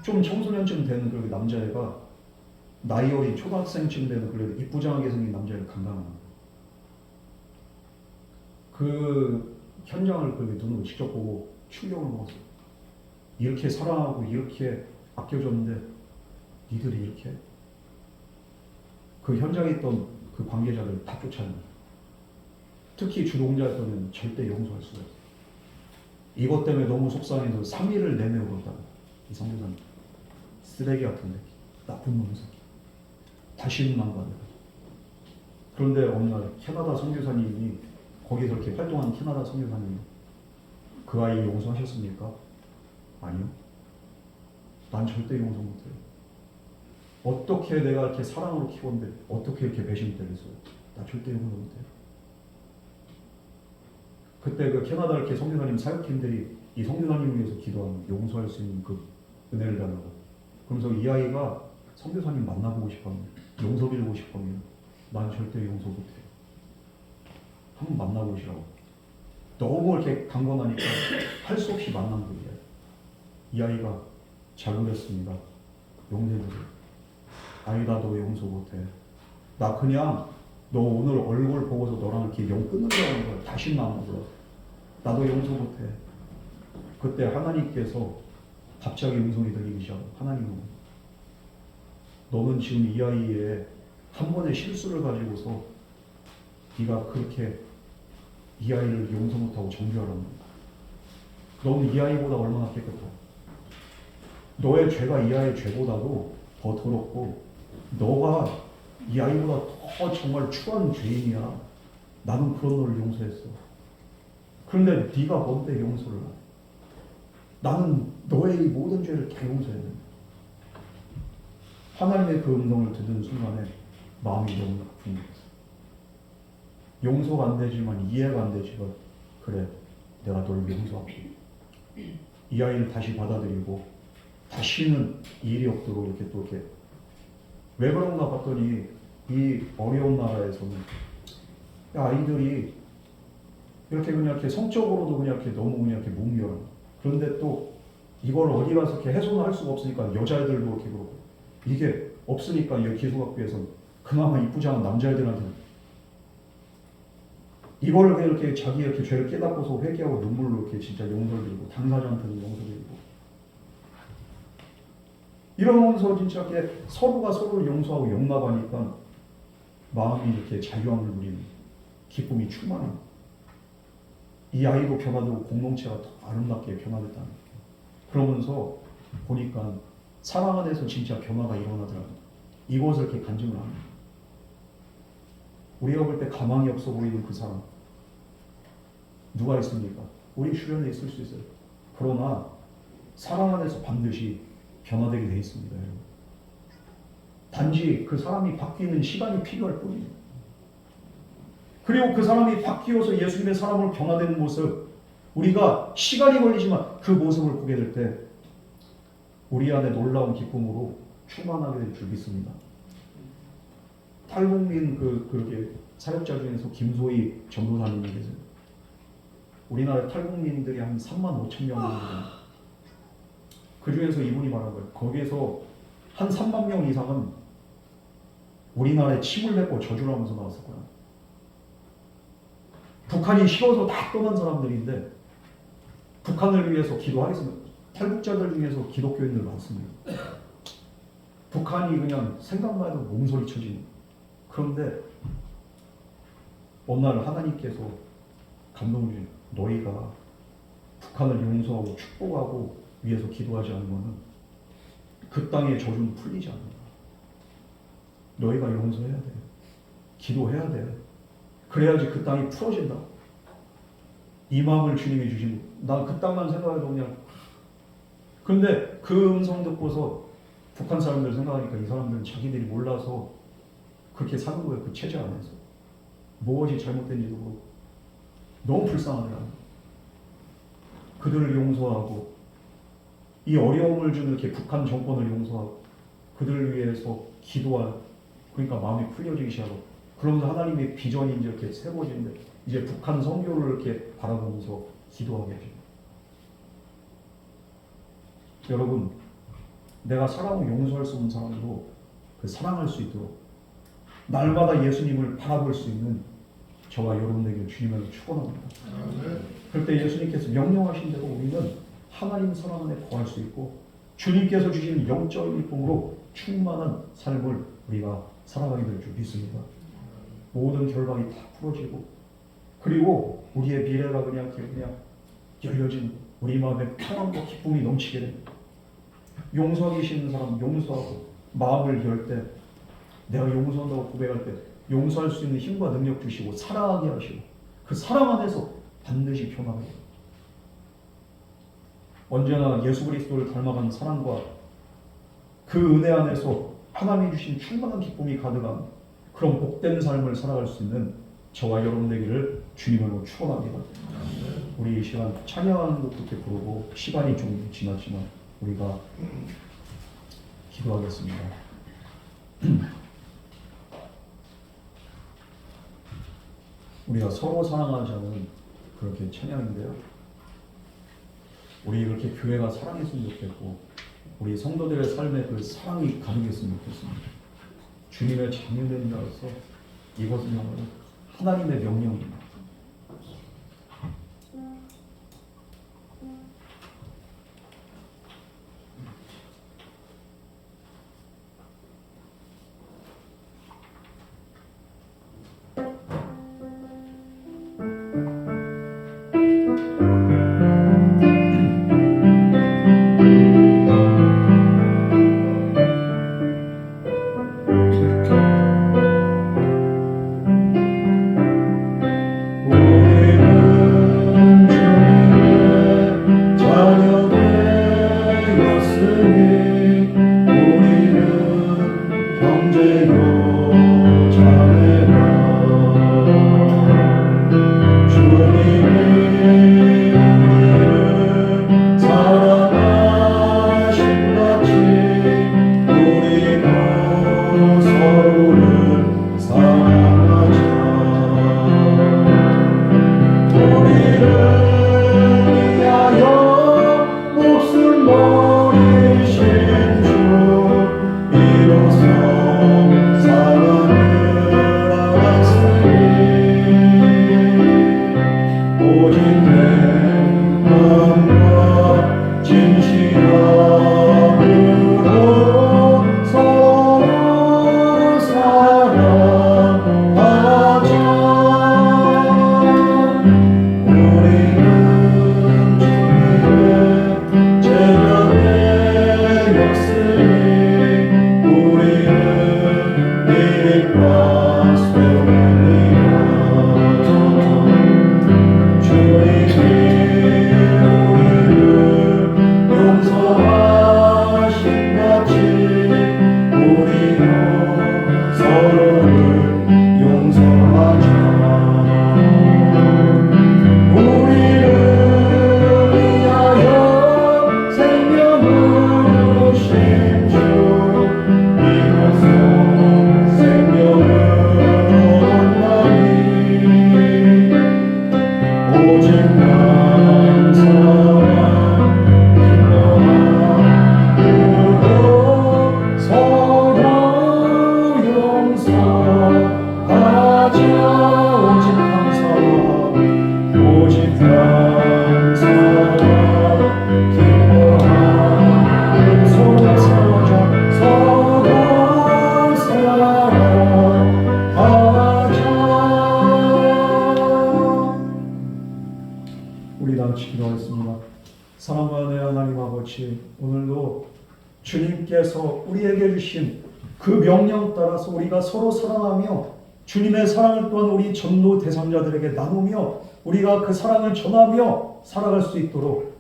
좀 청소년쯤 되는 그 남자애가 나이 어린 초등학생쯤 되는 그래도 이쁘장하게 생긴 남자를 강간합니다. 그 현장을 그 눈으로 직접 보고 충격을 먹었어요. 이렇게 사랑하고 이렇게 아껴줬는데 니들이 이렇게? 그 현장에 있던 그 관계자들 다 쫓아냅니다. 특히 주동자였다면 절대 용서할 수가 없어요. 이것 때문에 너무 속상해서 3일을 내내어버렸다고. 이 선교사님 쓰레기 같은 새끼, 나쁜 놈의 새끼, 다시는 안 받아요. 그런데 어느 날 캐나다 선교사님이 거기서 이렇게 활동하는 캐나다 선교사님이 그 아이 용서하셨습니까? 아니요. 난 절대 용서 못해요. 어떻게 내가 이렇게 사랑으로 키웠는데 어떻게 이렇게 배신 때렸어요? 나 절대 용서 못해요. 그때 그 캐나다 이렇게 선교사님 사역팀들이 이 선교사님을 위해서 기도하는 용서할 수 있는 그 은혜를 달라고. 그러면서 이 아이가 선교사님 만나보고 싶어합니다. 용서 빌고 싶어합니다. 난 절대 용서 못해요. 한번 만나보시라고. 너무 이렇게 강건하니까 할 수 없이 만난 분이에요. 이 아이가 잘못했습니다. 용서해주세요. 아니다, 너 용서 못해. 나 그냥 너 오늘 얼굴 보고서 너랑 이렇게 영 끊으려는 거야. 다시는 안 보러. 나도 용서 못해. 그때 하나님께서 갑자기 음성이 들리기 시작해요. 하나님은 너는 지금 이 아이의 한 번의 실수를 가지고서 네가 그렇게 이 아이를 용서 못하고 정죄하라는 거야. 너는 이 아이보다 얼마나 깨끗하고 너의 죄가 이 아이의 죄보다도 더 더럽고 너가 이 아이보다 더 정말 추한 죄인이야. 나는 그런 너를 용서했어. 그런데 네가 뭔데 용서를 해? 나는 너의 이 모든 죄를 다 용서해야 된다. 하나님의 그 음성을 듣는 순간에 마음이 너무 아픈 거예요. 용서가 안 되지만 이해가 안 되지만 그래, 내가 너를 용서할게. 이 아이를 다시 받아들이고 다시는 이 일이 없도록 이렇게 또 이렇게. 왜 그런가 봤더니 이 어려운 나라에서는 아이들이 이렇게 그냥 이렇게 성적으로도 그냥 이렇게 너무 그냥 이렇게 몸이요. 그런데 또 이걸 어디 가서 이렇게 훼손을 할 수가 없으니까 여자애들도 이렇게 그러고 이게 없으니까 이 기숙학교에서는 그나마 이쁘지 않은 남자애들한테는 이거를 그냥 이렇게 자기 이렇게 죄를 깨닫고서 회개하고 눈물로 이렇게 진짜 용서를 드리고 당사자한테는 용서를 드리고 이러면서 진짜 이렇게 서로가 서로를 용서하고 용납하니까 마음이 이렇게 자유함을 누리는 기쁨이 충만합니다. 이 아이도 변화되고 공동체가 더 아름답게 변화됐다는 거예요. 그러면서 보니까 사랑 안에서 진짜 변화가 일어나더라고요. 이것을 이렇게 간증을 합니다. 우리가 볼 때 가망이 없어 보이는 그 사람 누가 있습니까? 우리 주변에 있을 수 있어요. 그러나 사랑 안에서 반드시 변화되게 되어 있습니다. 여러분. 단지 그 사람이 바뀌는 시간이 필요할 뿐입니다. 그리고 그 사람이 바뀌어서 예수님의 사람으로 변화되는 모습, 우리가 시간이 걸리지만 그 모습을 보게 될 때 우리 안에 놀라운 기쁨으로 충만하게 될 줄 믿습니다. 탈북민 그렇게 사역자 중에서 김소희 전도사님이 계세요. 우리나라 탈북민들이 한 3만 5천 명 정도 됩니다. 그 중에서 이분이 말한 거예요. 거기에서 한 3만 명 이상은 우리나라에 침을 뱉고 저주를 하면서 나왔을 거야. 북한이 싫어서 다 떠난 사람들인데 북한을 위해서 기도하겠습니다. 탈북자들 중에서 기독교인들 많습니다. 북한이 그냥 생각만 해도 몸소리 쳐지는. 그런데 어느 날 하나님께서 감동을 주신 너희가 북한을 용서하고 축복하고 위해서 기도하지 않으면 그 땅의 저주는 풀리지 않는다. 너희가 용서해야 돼. 기도해야 돼. 그래야지 그 땅이 풀어진다. 이 마음을 주님이 주신. 나 그 땅만 생각해도 그냥. 근데 그 음성 듣고서 북한 사람들 생각하니까 이 사람들은 자기들이 몰라서 그렇게 사는 거예요. 그 체제 안에서. 무엇이 잘못된지도 모르고. 너무 불쌍하더라고요. 그들을 용서하고 이 어려움을 주는 이렇게 북한 정권을 용서하고 그들을 위해서 기도하고 그러니까 마음이 풀려지기 시작하고 그러면서 하나님의 비전이 이제 이렇게 세워지는데 이제 북한 선교를 이렇게 바라보면서 기도하게 해줍니다. 여러분, 내가 사랑을 용서할 수 없는 사람도 그 사랑할 수 있도록 날마다 예수님을 바라볼 수 있는 저와 여러분에게 주님을 축원합니다. 그럴 때 예수님께서 명령하신 대로 우리는 하나님 사랑 안에 거할 수 있고 주님께서 주신 영적인 기쁨으로 충만한 삶을 우리가 살아가게 될 줄 믿습니다. 모든 결박이 다 풀어지고 그리고 우리의 미래가 그냥 열려진 우리 마음에 평안과 기쁨이 넘치게 됩니다. 용서하기 싫은 사람 용서하고 마음을 열 때 내가 용서한다고 고백할 때 용서할 수 있는 힘과 능력 주시고 사랑하게 하시고 그 사랑 안에서 반드시 변화가 돼요. 언제나 예수 그리스도를 닮아가는 사랑과 그 은혜 안에서 하나님이 주신 충만한 기쁨이 가득한 그런 복된 삶을 살아갈 수 있는 저와 여러분 되기를 주님으로 축원합니다. 우리 이 시간 찬양하는 것도 이렇게 부르고 시간이 좀 지났지만 우리가 기도하겠습니다. 우리가 서로 사랑하자는 그렇게 찬양인데요. 우리 이렇게 교회가 사랑했으면 좋겠고 우리 성도들의 삶에 그 사랑이 가득했으면 좋겠습니다. 주님의 자녀된 자로서 이것은 하나님의 명령입니다. 주님께서 우리에게 주신 그 명령 따라서 우리가 서로 사랑하며 주님의 사랑을 또한 우리 전도 대상자들에게 나누며 우리가 그 사랑을 전하며 살아갈 수 있도록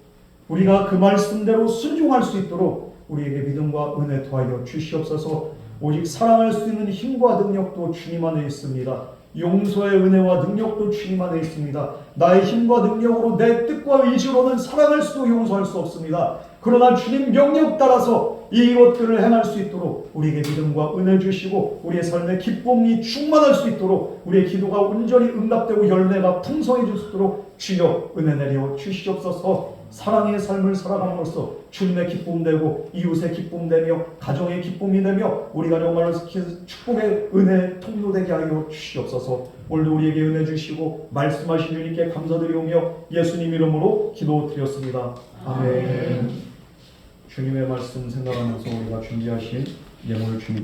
우리가 그 말씀대로 순종할 수 있도록 우리에게 믿음과 은혜 더하여 주시옵소서. 오직 사랑할 수 있는 힘과 능력도 주님 안에 있습니다. 용서의 은혜와 능력도 주님 안에 있습니다. 나의 힘과 능력으로 내 뜻과 의지로는 사랑할 수도 용서할 수 없습니다. 그러나 주님 명령 따라서 이것들을 행할 수 있도록 우리에게 믿음과 은혜 주시고 우리의 삶의 기쁨이 충만할 수 있도록 우리의 기도가 온전히 응답되고 열매가 풍성해질 수 있도록 주여 은혜 내려 주시옵소서. 사랑의 삶을 살아감으로써 주님의 기쁨 되고 이웃의 기쁨 되며 가정의 기쁨이 되며 우리가 정말로 축복의 은혜 통로 되게 하여 주시옵소서. 오늘도 우리에게 은혜 주시고 말씀하신 주님께 감사드리오며 예수님 이름으로 기도드렸습니다. 아멘. 주님의 말씀 생각하면서 우리가 준비하신 예물을 주님